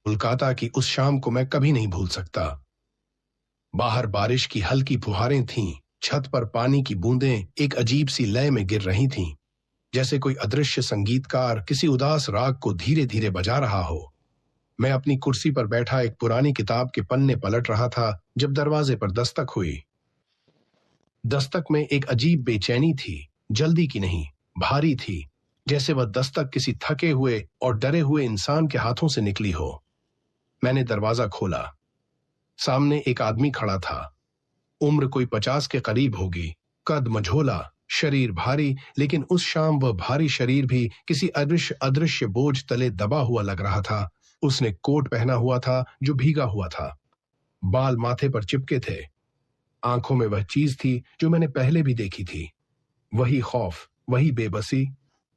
कोलकाता की उस शाम को मैं कभी नहीं भूल सकता। बाहर बारिश की हल्की फुहारें थीं, छत पर पानी की बूंदें एक अजीब सी लय में गिर रही थीं, जैसे कोई अदृश्य संगीतकार किसी उदास राग को धीरे धीरे बजा रहा हो। मैं अपनी कुर्सी पर बैठा एक पुरानी किताब के पन्ने पलट रहा था जब दरवाजे पर दस्तक हुई। दस्तक में एक अजीब बेचैनी थी, जल्दी की नहीं, भारी थी, जैसे वह दस्तक किसी थके हुए और डरे हुए इंसान के हाथों से निकली हो। मैंने दरवाजा खोला। सामने एक आदमी खड़ा था। उम्र कोई 50 के करीब होगी, कद मझोला, शरीर भारी, लेकिन उस शाम वह भारी शरीर भी किसी अदृश्य अदृश्य बोझ तले दबा हुआ लग रहा था। उसने कोट पहना हुआ था जो भीगा हुआ था। बाल माथे पर चिपके थे। आंखों में वह चीज थी जो मैंने पहले भी देखी थी, वही खौफ, वही बेबसी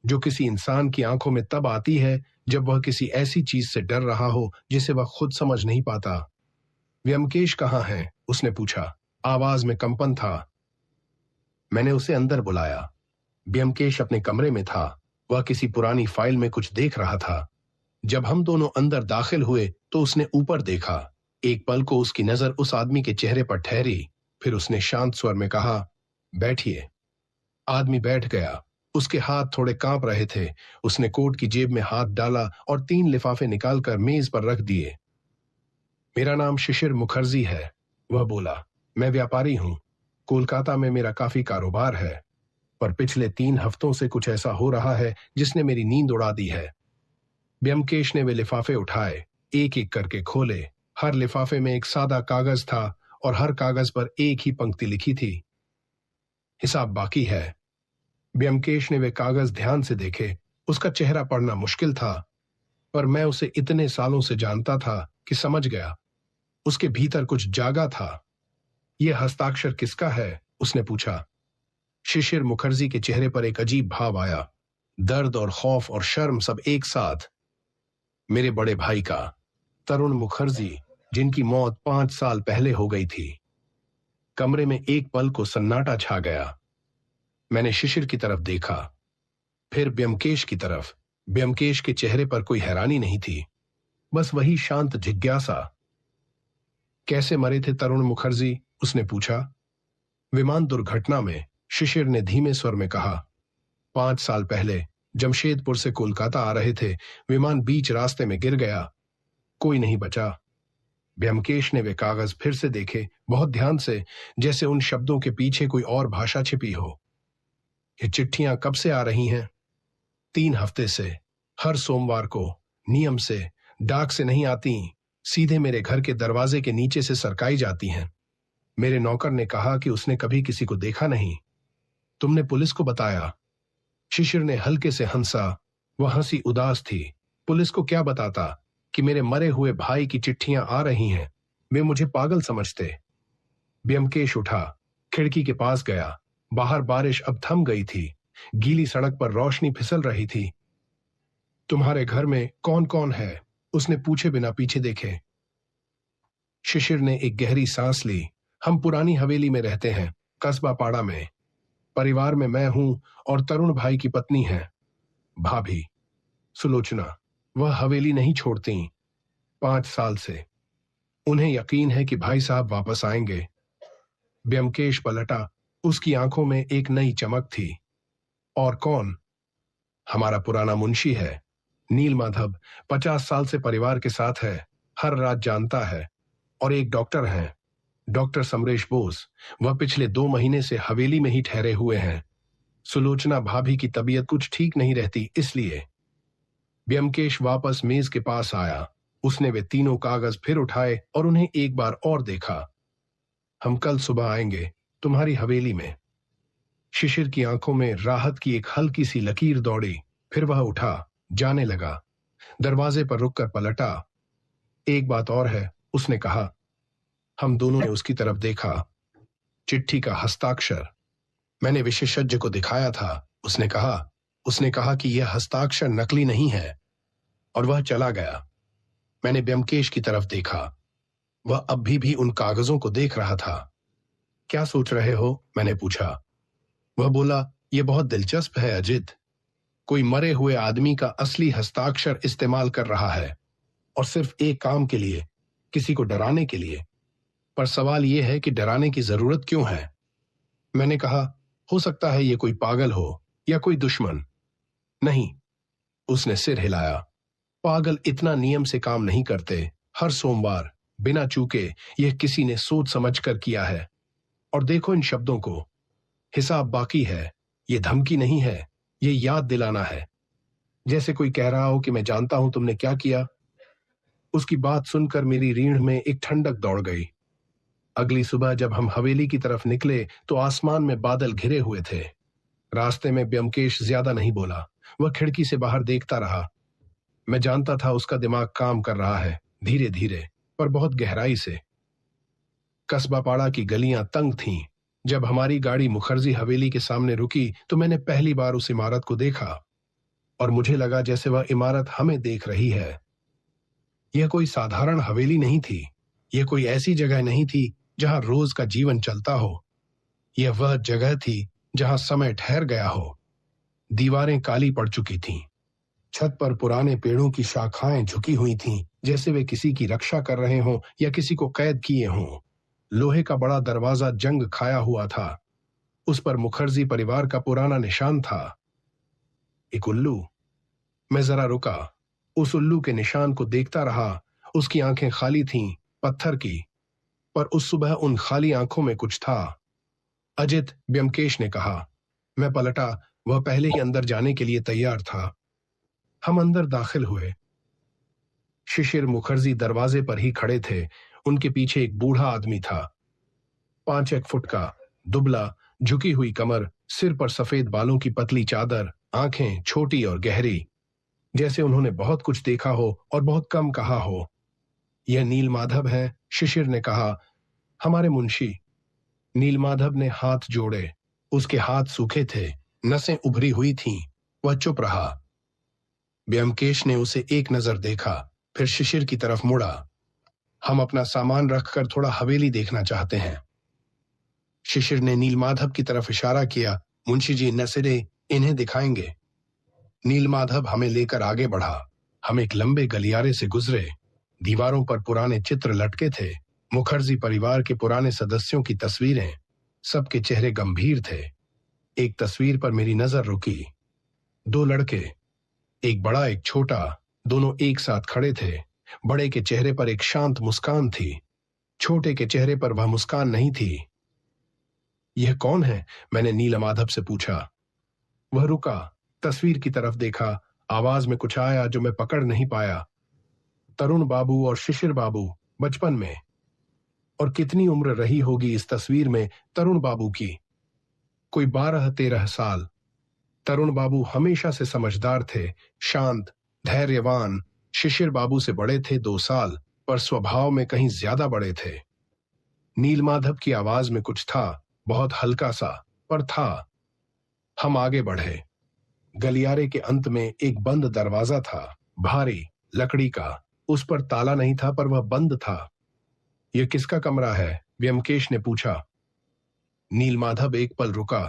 जो किसी इंसान की आंखों में तब आती है जब वह किसी ऐसी चीज से डर रहा हो जिसे वह खुद समझ नहीं पाता। व्यमकेश कहाँ है? उसने पूछा। आवाज में कंपन था। मैंने उसे अंदर बुलाया। ब्योमकेश अपने कमरे में था। वह किसी पुरानी फाइल में कुछ देख रहा था। जब हम दोनों अंदर दाखिल हुए तो उसने ऊपर देखा। एक पल को उसकी नजर उस आदमी के चेहरे पर ठहरी, फिर उसने शांत स्वर में कहा, बैठिए। आदमी बैठ गया। उसके हाथ थोड़े कांप रहे थे। उसने कोट की जेब में हाथ डाला और 3 लिफाफे निकालकर मेज पर रख दिए। मेरा नाम शिशिर मुखर्जी है, वह बोला। मैं व्यापारी हूं। कोलकाता में मेरा काफी कारोबार है, पर पिछले 3 हफ्तों से कुछ ऐसा हो रहा है जिसने मेरी नींद उड़ा दी है। ब्योमकेश ने वे लिफाफे उठाए, एक एक करके खोले। हर लिफाफे में एक सादा कागज था और हर कागज पर एक ही पंक्ति लिखी थी, हिसाब बाकी है। ब्योमकेश ने वे कागज ध्यान से देखे। उसका चेहरा पढ़ना मुश्किल था, पर मैं उसे इतने सालों से जानता था कि समझ गया। उसके भीतर कुछ जागा था। यह हस्ताक्षर किसका है? उसने पूछा। शिशिर मुखर्जी के चेहरे पर एक अजीब भाव आया, दर्द और खौफ और शर्म सब एक साथ। मेरे बड़े भाई का, तरुण मुखर्जी, जिनकी मौत 5 साल पहले हो गई थी। कमरे में एक पल को सन्नाटा छा गया। मैंने शिशिर की तरफ देखा, फिर ब्योमकेश की तरफ। ब्योमकेश के चेहरे पर कोई हैरानी नहीं थी, बस वही शांत जिज्ञासा। कैसे मरे थे तरुण मुखर्जी? उसने पूछा। विमान दुर्घटना में, शिशिर ने धीमे स्वर में कहा। 5 साल पहले जमशेदपुर से कोलकाता आ रहे थे। विमान बीच रास्ते में गिर गया। कोई नहीं बचा। ब्योमकेश ने वे कागज फिर से देखे, बहुत ध्यान से, जैसे उन शब्दों के पीछे कोई और भाषा छिपी हो। ये चिट्ठियां कब से आ रही हैं? 3 हफ्ते से। हर सोमवार को, नियम से। डाक से नहीं आती, सीधे मेरे घर के दरवाजे के नीचे से सरकाई जाती हैं। मेरे नौकर ने कहा कि उसने कभी किसी को देखा नहीं। तुमने पुलिस को बताया? शिशिर ने हल्के से हंसा। वह हंसी उदास थी। पुलिस को क्या बताता कि मेरे मरे हुए भाई की चिट्ठियां आ रही हैं? वे मुझे पागल समझते। ब्योमकेश उठा, खिड़की के पास गया। बाहर बारिश अब थम गई थी। गीली सड़क पर रोशनी फिसल रही थी। तुम्हारे घर में कौन कौन है? उसने पूछे बिना पीछे देखे। शिशिर ने एक गहरी सांस ली। हम पुरानी हवेली में रहते हैं, कस्बा पाड़ा में। परिवार में मैं हूं और तरुण भाई की पत्नी है, भाभी सुलोचना। वह हवेली नहीं छोड़ती 5 साल से। उन्हें यकीन है कि भाई साहब वापस आएंगे। ब्योमकेश पलटा। उसकी आंखों में एक नई चमक थी। और कौन? हमारा पुराना मुंशी है, नीलमाधव। 50 साल से परिवार के साथ है, हर रात जानता है। और एक डॉक्टर हैं, डॉक्टर समरेश बोस। वह पिछले 2 महीने से हवेली में ही ठहरे हुए हैं। सुलोचना भाभी की तबीयत कुछ ठीक नहीं रहती, इसलिए। ब्योमकेश वापस मेज के पास आया। उसने वे तीनों कागज फिर उठाए और उन्हें एक बार और देखा। हम कल सुबह आएंगे तुम्हारी हवेली में। शिशिर की आंखों में राहत की एक हल्की सी लकीर दौड़ी। फिर वह उठा, जाने लगा। दरवाजे पर रुककर पलटा। एक बात और है, उसने कहा। हम दोनों ने उसकी तरफ देखा। चिट्ठी का हस्ताक्षर। मैंने विशेषज्ञ को दिखाया था। उसने कहा कि यह हस्ताक्षर नकली नहीं है, और वह चला गया। मैंने ब्योमकेश की तरफ देखा। वह अब भी उन कागजों को देख रहा था। क्या सोच रहे हो? मैंने पूछा। वह बोला, यह बहुत दिलचस्प है अजित। कोई मरे हुए आदमी का असली हस्ताक्षर इस्तेमाल कर रहा है, और सिर्फ एक काम के लिए, किसी को डराने के लिए। पर सवाल यह है कि डराने की जरूरत क्यों है? मैंने कहा, हो सकता है ये कोई पागल हो या कोई दुश्मन। नहीं, उसने सिर हिलाया। पागल इतना नियम से काम नहीं करते। हर सोमवार बिना चूके यह किसी ने सोच समझ कर किया है। और देखो इन शब्दों को, हिसाब बाकी है। ये धमकी नहीं है, ये याद दिलाना है। जैसे कोई कह रहा हो कि मैं जानता हूं तुमने क्या किया। उसकी बात सुनकर मेरी रीढ़ में एक ठंडक दौड़ गई। अगली सुबह जब हम हवेली की तरफ निकले तो आसमान में बादल घिरे हुए थे। रास्ते में ब्योमकेश ज्यादा नहीं बोला। वह खिड़की से बाहर देखता रहा। मैं जानता था उसका दिमाग काम कर रहा है, धीरे धीरे पर बहुत गहराई से। कस्बा पाड़ा की गलियां तंग थीं। जब हमारी गाड़ी मुखर्जी हवेली के सामने रुकी तो मैंने पहली बार उस इमारत को देखा और मुझे लगा जैसे वह इमारत हमें देख रही है। यह कोई साधारण हवेली नहीं थी। यह कोई ऐसी जगह नहीं थी जहां रोज का जीवन चलता हो। यह वह जगह थी जहां समय ठहर गया हो। दीवारें काली पड़ चुकी थीं। छत पर पुराने पेड़ों की शाखाएं झुकी हुई थीं, जैसे वे किसी की रक्षा कर रहे हों या किसी को कैद किए हों। लोहे का बड़ा दरवाजा जंग खाया हुआ था। उस पर मुखर्जी परिवार का पुराना निशान था। एक उल्लू। मैं जरा रुका, उस उल्लू के निशान को देखता रहा। उसकी आंखें खाली थीं, पत्थर की, पर उस सुबह उन खाली आंखों में कुछ था। अजित, ब्योमकेश ने कहा। मैं पलटा। वह पहले ही अंदर जाने के लिए तैयार था। हम अंदर दाखिल हुए। शिशिर मुखर्जी दरवाजे पर ही खड़े थे। उनके पीछे एक बूढ़ा आदमी था। 5 फुट का, दुबला, झुकी हुई कमर, सिर पर सफेद बालों की पतली चादर, आंखें छोटी और गहरी, जैसे उन्होंने बहुत कुछ देखा हो और बहुत कम कहा हो। यह नीलमाधव है, शिशिर ने कहा, हमारे मुंशी। नीलमाधव ने हाथ जोड़े। उसके हाथ सूखे थे, नसें उभरी हुई थीं। वह चुप रहा। ब्योमकेश ने उसे एक नजर देखा, फिर शिशिर की तरफ मुड़ा। हम अपना सामान रखकर थोड़ा हवेली देखना चाहते हैं। शिशिर ने नीलमाधव की तरफ इशारा किया। मुंशी जी नसीरे इन्हें दिखाएंगे। नीलमाधव हमें लेकर आगे बढ़ा। हम एक लंबे गलियारे से गुजरे। दीवारों पर पुराने चित्र लटके थे, मुखर्जी परिवार के पुराने सदस्यों की तस्वीरें। सबके चेहरे गंभीर थे। एक तस्वीर पर मेरी नजर रुकी। 2 लड़के, एक बड़ा एक छोटा, दोनों एक साथ खड़े थे। बड़े के चेहरे पर एक शांत मुस्कान थी, छोटे के चेहरे पर वह मुस्कान नहीं थी। यह कौन है? मैंने नीलमाधव से पूछा। वह रुका, तस्वीर की तरफ देखा। आवाज में कुछ आया जो मैं पकड़ नहीं पाया। तरुण बाबू और शिशिर बाबू बचपन में। और कितनी उम्र रही होगी इस तस्वीर में तरुण बाबू की? कोई 12-13 साल। तरुण बाबू हमेशा से समझदार थे, शांत, धैर्यवान। शिशिर बाबू से बड़े थे 2 साल, पर स्वभाव में कहीं ज्यादा बड़े थे। नीलमाधव की आवाज में कुछ था, बहुत हल्का सा, पर था। हम आगे बढ़े। गलियारे के अंत में एक बंद दरवाजा था, भारी, लकड़ी का। उस पर ताला नहीं था, पर वह बंद था। यह किसका कमरा है? ब्योमकेश ने पूछा। नीलमाधव एक पल रुका।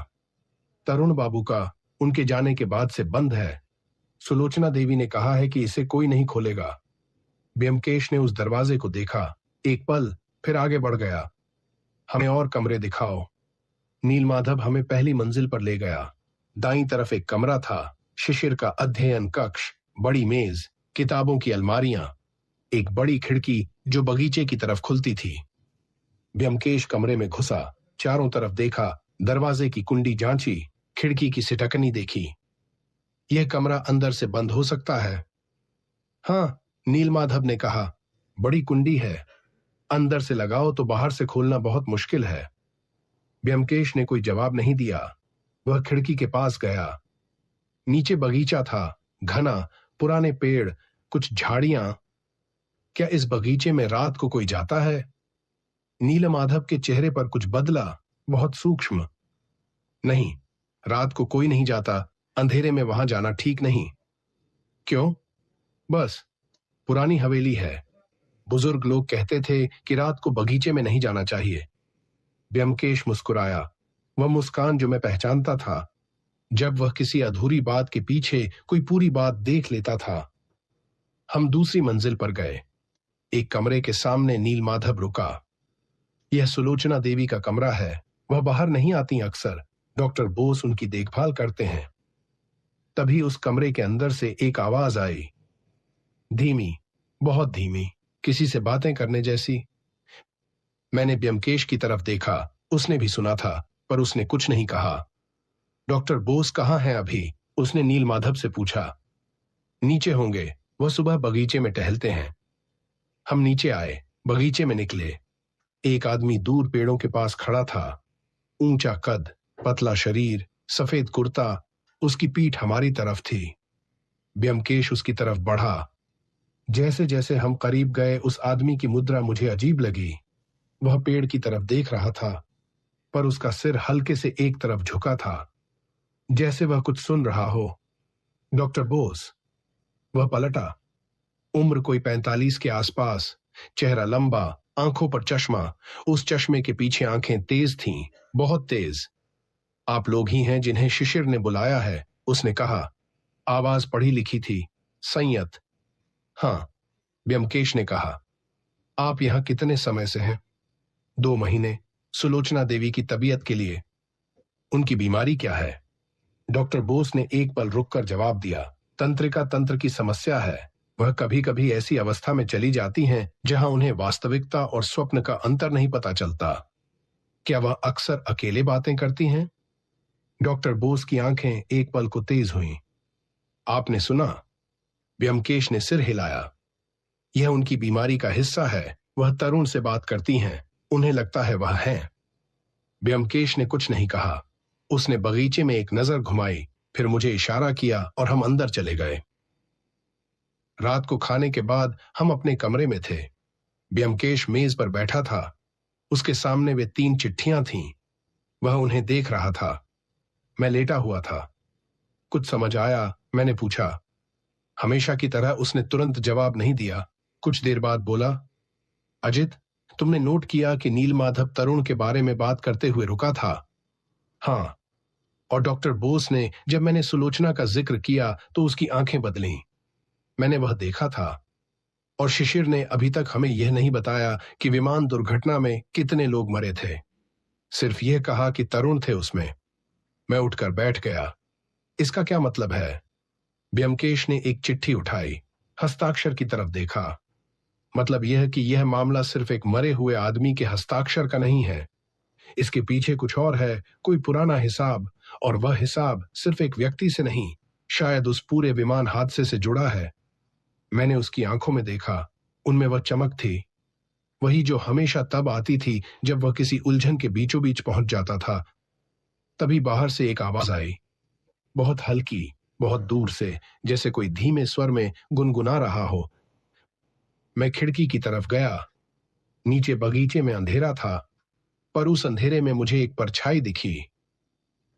तरुण बाबू का, उनके जाने के बाद से बंद है। सुलोचना देवी ने कहा है कि इसे कोई नहीं खोलेगा। ब्योमकेश ने उस दरवाजे को देखा, एक पल, फिर आगे बढ़ गया। हमें और कमरे दिखाओ। नीलमाधव हमें पहली मंजिल पर ले गया। दाईं तरफ एक कमरा था, शिशिर का अध्ययन कक्ष, बड़ी मेज, किताबों की अलमारियां, एक बड़ी खिड़की जो बगीचे की तरफ खुलती थी। ब्योमकेश कमरे में घुसा, चारों तरफ देखा, दरवाजे की कुंडी जांची, खिड़की की सिटकनी देखी। यह कमरा अंदर से बंद हो सकता है? हाँ, नीलमाधव ने कहा। बड़ी कुंडी है, अंदर से लगाओ तो बाहर से खोलना बहुत मुश्किल है। ब्योमकेश ने कोई जवाब नहीं दिया। वह खिड़की के पास गया। नीचे बगीचा था, घना, पुराने पेड़, कुछ झाड़ियां। क्या इस बगीचे में रात को कोई जाता है? नीलमाधव के चेहरे पर कुछ बदला, बहुत सूक्ष्म। नहीं, रात को कोई नहीं जाता। अंधेरे में वहां जाना ठीक नहीं। क्यों? बस, पुरानी हवेली है। बुजुर्ग लोग कहते थे कि रात को बगीचे में नहीं जाना चाहिए। ब्योमकेश मुस्कुराया, वह मुस्कान जो मैं पहचानता था, जब वह किसी अधूरी बात के पीछे कोई पूरी बात देख लेता था। हम दूसरी मंजिल पर गए। एक कमरे के सामने नीलमाधव रुका। यह सुलोचना देवी का कमरा है, वह बाहर नहीं आती अक्सर, डॉक्टर बोस उनकी देखभाल करते हैं। तभी उस कमरे के अंदर से एक आवाज आई, धीमी, बहुत धीमी, किसी से बातें करने जैसी। मैंने ब्योमकेश की तरफ देखा, उसने भी सुना था, पर उसने कुछ नहीं कहा। डॉक्टर बोस कहाँ हैं अभी? उसने नीलमाधव से पूछा। नीचे होंगे, वह सुबह बगीचे में टहलते हैं। हम नीचे आए, बगीचे में निकले। एक आदमी दूर पेड़ों के पास खड़ा था, ऊंचा कद, पतला शरीर, सफेद कुर्ता, उसकी पीठ हमारी तरफ थी। ब्योमकेश उसकी तरफ बढ़ा। जैसे जैसे हम करीब गए, उस आदमी की मुद्रा मुझे अजीब लगी। वह पेड़ की तरफ देख रहा था, पर उसका सिर हल्के से एक तरफ झुका था, जैसे वह कुछ सुन रहा हो। डॉक्टर बोस। वह पलटा। उम्र कोई 45 के आसपास, चेहरा लंबा, आंखों पर चश्मा, उस चश्मे के पीछे आंखें तेज थीं, बहुत तेज। आप लोग ही हैं जिन्हें शिशिर ने बुलाया है, उसने कहा। आवाज पढ़ी लिखी थी, संयत। हाँ, ब्योमकेश ने कहा। आप यहां कितने समय से हैं? 2 महीने, सुलोचना देवी की तबीयत के लिए। उनकी बीमारी क्या है? डॉक्टर बोस ने एक पल रुककर जवाब दिया, तंत्रिका तंत्र की समस्या है। वह कभी कभी ऐसी अवस्था में चली जाती हैं जहां उन्हें वास्तविकता और स्वप्न का अंतर नहीं पता चलता। क्या वह अक्सर अकेले बातें करती हैं? डॉक्टर बोस की आंखें एक पल को तेज हुईं। आपने सुना? ब्योमकेश ने सिर हिलाया। यह उनकी बीमारी का हिस्सा है। वह तरुण से बात करती हैं, उन्हें लगता है वह हैं। ब्योमकेश ने कुछ नहीं कहा। उसने बगीचे में एक नजर घुमाई, फिर मुझे इशारा किया और हम अंदर चले गए। रात को खाने के बाद हम अपने कमरे में थे। ब्योमकेश मेज पर बैठा था। उसके सामने वे 3 चिट्ठियां थीं। वह उन्हें देख रहा था। मैं लेटा हुआ था। कुछ समझ आया, मैंने पूछा। हमेशा की तरह उसने तुरंत जवाब नहीं दिया। कुछ देर बाद बोला, अजित, तुमने नोट किया कि नीलमाधव तरुण के बारे में बात करते हुए रुका था? हाँ। और डॉक्टर बोस ने जब मैंने सुलोचना का जिक्र किया तो उसकी आंखें बदलीं। मैंने वह देखा था। और शिशिर ने अभी तक हमें यह नहीं बताया कि विमान दुर्घटना में कितने लोग मरे थे। सिर्फ यह कहा कि तरुण थे उसमें। मैं उठकर बैठ गया। इसका क्या मतलब है? ब्योमकेश ने एक चिट्ठी उठाई, हस्ताक्षर की तरफ देखा। मतलब यह कि यह मामला सिर्फ एक मरे हुए आदमी के हस्ताक्षर का नहीं है। इसके पीछे कुछ और है, कोई पुराना हिसाब, और वह हिसाब सिर्फ एक व्यक्ति से नहीं, शायद उस पूरे विमान हादसे से जुड़ा है। मैंने उसकी आंखों में देखा, उनमें वह चमक थी, वही जो हमेशा तब आती थी जब वह किसी उलझन के बीचों बीच पहुंच जाता था। तभी बाहर से एक आवाज आई, बहुत हल्की, बहुत दूर से, जैसे कोई धीमे स्वर में गुनगुना रहा हो। मैं खिड़की की तरफ गया। नीचे बगीचे में अंधेरा था, पर उस अंधेरे में मुझे एक परछाई दिखी।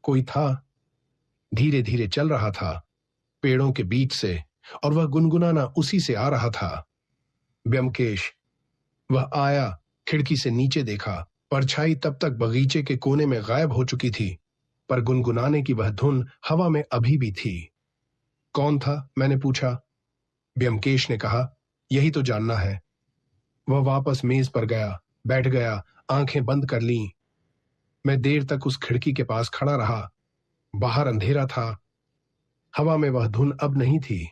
कोई था, धीरे धीरे चल रहा था पेड़ों के बीच से, और वह गुनगुनाना उसी से आ रहा था। ब्योमकेश। वह आया, खिड़की से नीचे देखा। परछाई तब तक बगीचे के कोने में गायब हो चुकी थी, पर गुनगुनाने की वह धुन हवा में अभी भी थी। कौन था? मैंने पूछा। ब्योमकेश ने कहा, यही तो जानना है। वह वापस मेज पर गया, बैठ गया, आंखें बंद कर लीं। मैं देर तक उस खिड़की के पास खड़ा रहा। बाहर अंधेरा था। हवा में वह धुन अब नहीं थी,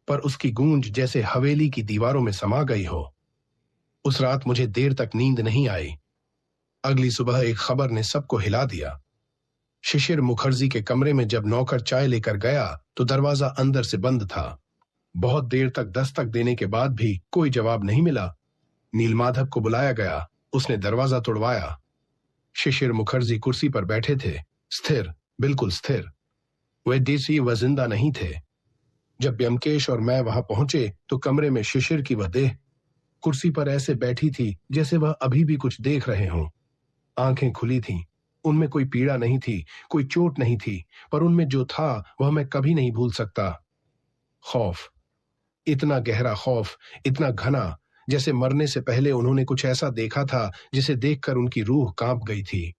पर उसकी गूंज जैसे हवेली की दीवारों में समा गई हो। उस रात मुझे देर तक नींद नहीं आई। अगली सुबह एक खबर ने सबको हिला दिया। शिशिर मुखर्जी के कमरे में जब नौकर चाय लेकर गया तो दरवाजा अंदर से बंद था। बहुत देर तक दस्तक देने के बाद भी कोई जवाब नहीं मिला। नीलमाधव को बुलाया गया। उसने दरवाजा तोड़वाया। शिशिर मुखर्जी कुर्सी पर बैठे थे, स्थिर, बिल्कुल स्थिर। वे देसी व जिंदा नहीं थे। जब ब्योमकेश और मैं वहां पहुंचे तो कमरे में शिशिर की वह देह कुर्सी पर ऐसे बैठी थी जैसे वह अभी भी कुछ देख रहे हों। आंखें खुली थीं। उनमें कोई पीड़ा नहीं थी, कोई चोट नहीं थी, पर उनमें जो था वह मैं कभी नहीं भूल सकता। खौफ, इतना गहरा खौफ, इतना घना, जैसे मरने से पहले उन्होंने कुछ ऐसा देखा था जिसे देखकर उनकी रूह कांप गई थी।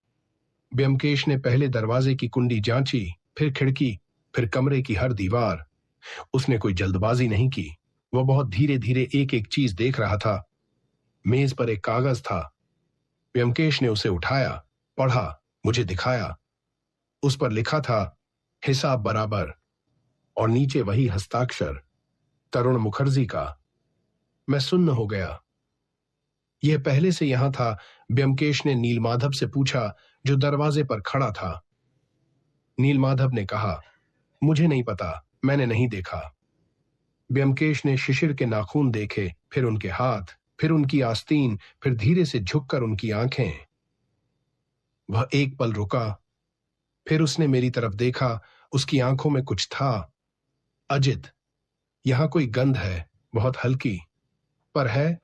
ब्योमकेश ने पहले दरवाजे की कुंडी जांची, फिर खिड़की, फिर कमरे की हर दीवार। उसने कोई जल्दबाजी नहीं की। वह बहुत धीरे धीरे एक एक चीज देख रहा था। मेज पर एक कागज था। ब्योमकेश ने उसे उठाया, पढ़ा, मुझे दिखाया। उस पर लिखा था हिसाब बराबर, और नीचे वही हस्ताक्षर, तरुण मुखर्जी का। मैं सुन्न हो गया। यह पहले से यहां था? ब्योमकेश ने नीलमाधव से पूछा, जो दरवाजे पर खड़ा था। नीलमाधव ने कहा, मुझे नहीं पता, मैंने नहीं देखा। ब्योमकेश ने शिशिर के नाखून देखे, फिर उनके हाथ, फिर उनकी आस्तीन, फिर धीरे से झुककर उनकी आंखें। वह एक पल रुका, फिर उसने मेरी तरफ देखा। उसकी आंखों में कुछ था। अजित, यहां कोई गंध है, बहुत हल्की, पर है।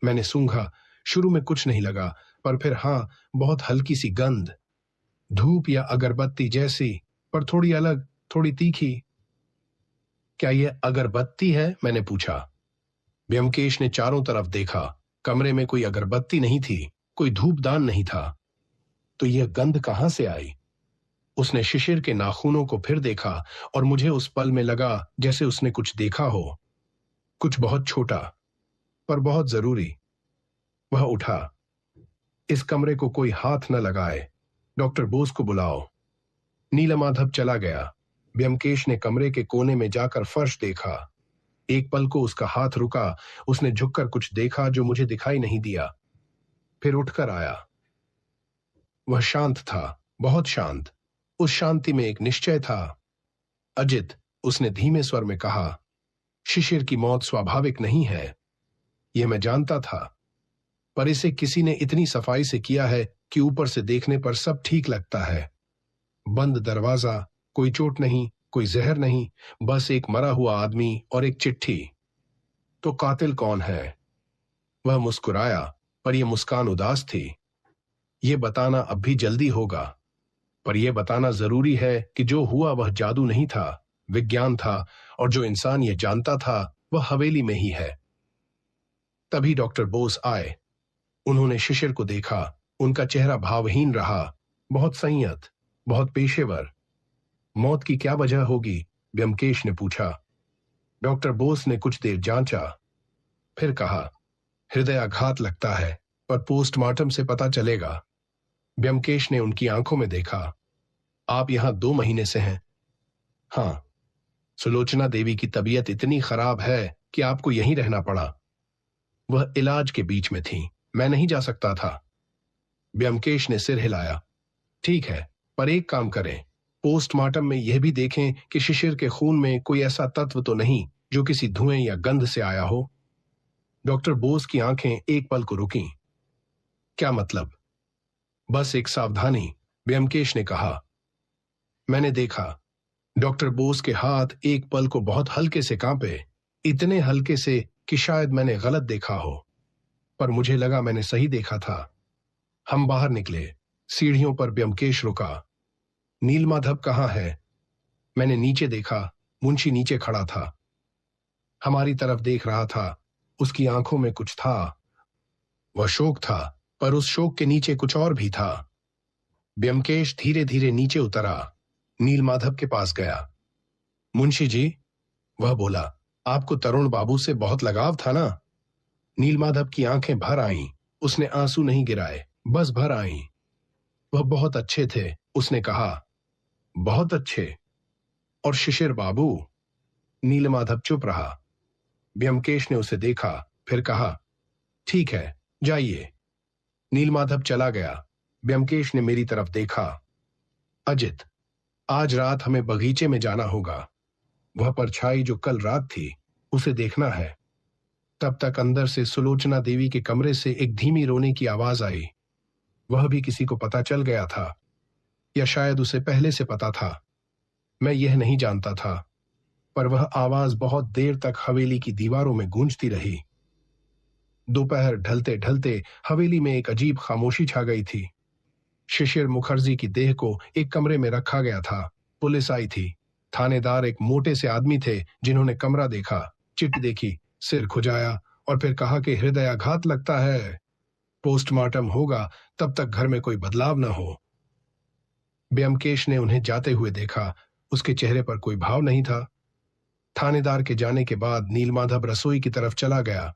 मैंने सूंघा। शुरू में कुछ नहीं लगा, पर फिर हां, बहुत हल्की सी गंध, धूप या अगरबत्ती जैसी, पर थोड़ी अलग, थोड़ी तीखी। क्या यह अगरबत्ती है? मैंने पूछा। ब्योमकेश ने चारों तरफ देखा। कमरे में कोई अगरबत्ती नहीं थी, कोई धूपदान नहीं था। तो यह गंध कहां से आई? उसने शिशिर के नाखूनों को फिर देखा, और मुझे उस पल में लगा जैसे उसने कुछ देखा हो, कुछ बहुत छोटा, पर बहुत जरूरी। वह उठा। इस कमरे को कोई हाथ न लगाए, डॉक्टर बोस को बुलाओ। नीलमाधव चला गया। ब्योमकेश ने कमरे के कोने में जाकर फर्श देखा। एक पल को उसका हाथ रुका। उसने झुककर कुछ देखा जो मुझे दिखाई नहीं दिया, फिर उठकर आया। वह शांत था, बहुत शांत। उस शांति में एक निश्चय था। अजित, उसने धीमे स्वर में कहा, शिशिर की मौत स्वाभाविक नहीं है, यह मैं जानता था, पर इसे किसी ने इतनी सफाई से किया है कि ऊपर से देखने पर सब ठीक लगता है। बंद दरवाजा, कोई चोट नहीं, कोई जहर नहीं, बस एक मरा हुआ आदमी और एक चिट्ठी। तो कातिल कौन है? वह मुस्कुराया, पर यह मुस्कान उदास थी। यह बताना अब भी जल्दी होगा, पर यह बताना जरूरी है कि जो हुआ वह जादू नहीं था, विज्ञान था, और जो इंसान यह जानता था वह हवेली में ही है। तभी डॉक्टर बोस आए। उन्होंने शिशिर को देखा। उनका चेहरा भावहीन रहा, बहुत संयत, बहुत पेशेवर। मौत की क्या वजह होगी? ब्योमकेश ने पूछा। डॉक्टर बोस ने कुछ देर जांचा, फिर कहा, हृदयाघात लगता है, पर पोस्टमार्टम से पता चलेगा। ब्योमकेश ने उनकी आंखों में देखा। आप यहां 2 महीने से हैं? हां। सुलोचना देवी की तबीयत इतनी खराब है कि आपको यहीं रहना पड़ा। वह इलाज के बीच में थी, मैं नहीं जा सकता था। ब्योमकेश ने सिर हिलाया। ठीक है, पर एक काम करें, पोस्टमार्टम में यह भी देखें कि शिशिर के खून में कोई ऐसा तत्व तो नहीं जो किसी धुएं या गंध से आया हो। डॉक्टर बोस की आंखें एक पल को रुकीं। क्या मतलब? बस एक सावधानी, ब्योमकेश ने कहा। मैंने देखा। डॉक्टर बोस के हाथ एक पल को बहुत हल्के से कांपे, इतने हल्के से कि शायद मैंने गलत देखा हो, पर मुझे लगा मैंने सही देखा था। हम बाहर निकले। सीढ़ियों पर ब्योमकेश रुका। नीलमाधव कहाँ है? मैंने नीचे देखा। मुंशी नीचे खड़ा था, हमारी तरफ देख रहा था। उसकी आंखों में कुछ था। वह शोक था, पर उस शोक के नीचे कुछ और भी था। ब्योमकेश धीरे धीरे नीचे उतरा, नीलमाधव के पास गया। मुंशी जी, वह बोला, आपको तरुण बाबू से बहुत लगाव था ना? नीलमाधव की आंखें भर आईं। उसने आंसू नहीं गिराए, बस भर आईं। वह बहुत अच्छे थे, उसने कहा। बहुत अच्छे? और शिशिर बाबू? नीलमाधव चुप रहा। ब्योमकेश ने उसे देखा, फिर कहा, ठीक है, जाइए। नीलमाधव चला गया। ब्योमकेश ने मेरी तरफ देखा। अजित, आज रात हमें बगीचे में जाना होगा। वह परछाई जो कल रात थी, उसे देखना है। तब तक अंदर से सुलोचना देवी के कमरे से एक धीमी रोने की आवाज आई। वह भी किसी को पता चल गया था, या शायद उसे पहले से पता था, मैं यह नहीं जानता था, पर वह आवाज बहुत देर तक हवेली की दीवारों में गूंजती रही। दोपहर ढलते ढलते हवेली में एक अजीब खामोशी छा गई थी। शिशिर मुखर्जी की देह को एक कमरे में रखा गया था। पुलिस आई थी। थानेदार एक मोटे से आदमी थे जिन्होंने कमरा देखा, चिट्ठी देखी, सिर खुजाया और फिर कहा कि हृदयाघात लगता है, पोस्टमार्टम होगा, तब तक घर में कोई बदलाव न हो। ब्योमकेश ने उन्हें जाते हुए देखा। उसके चेहरे पर कोई भाव नहीं था। थानेदार के जाने के बाद नीलमाधव रसोई की तरफ चला गया।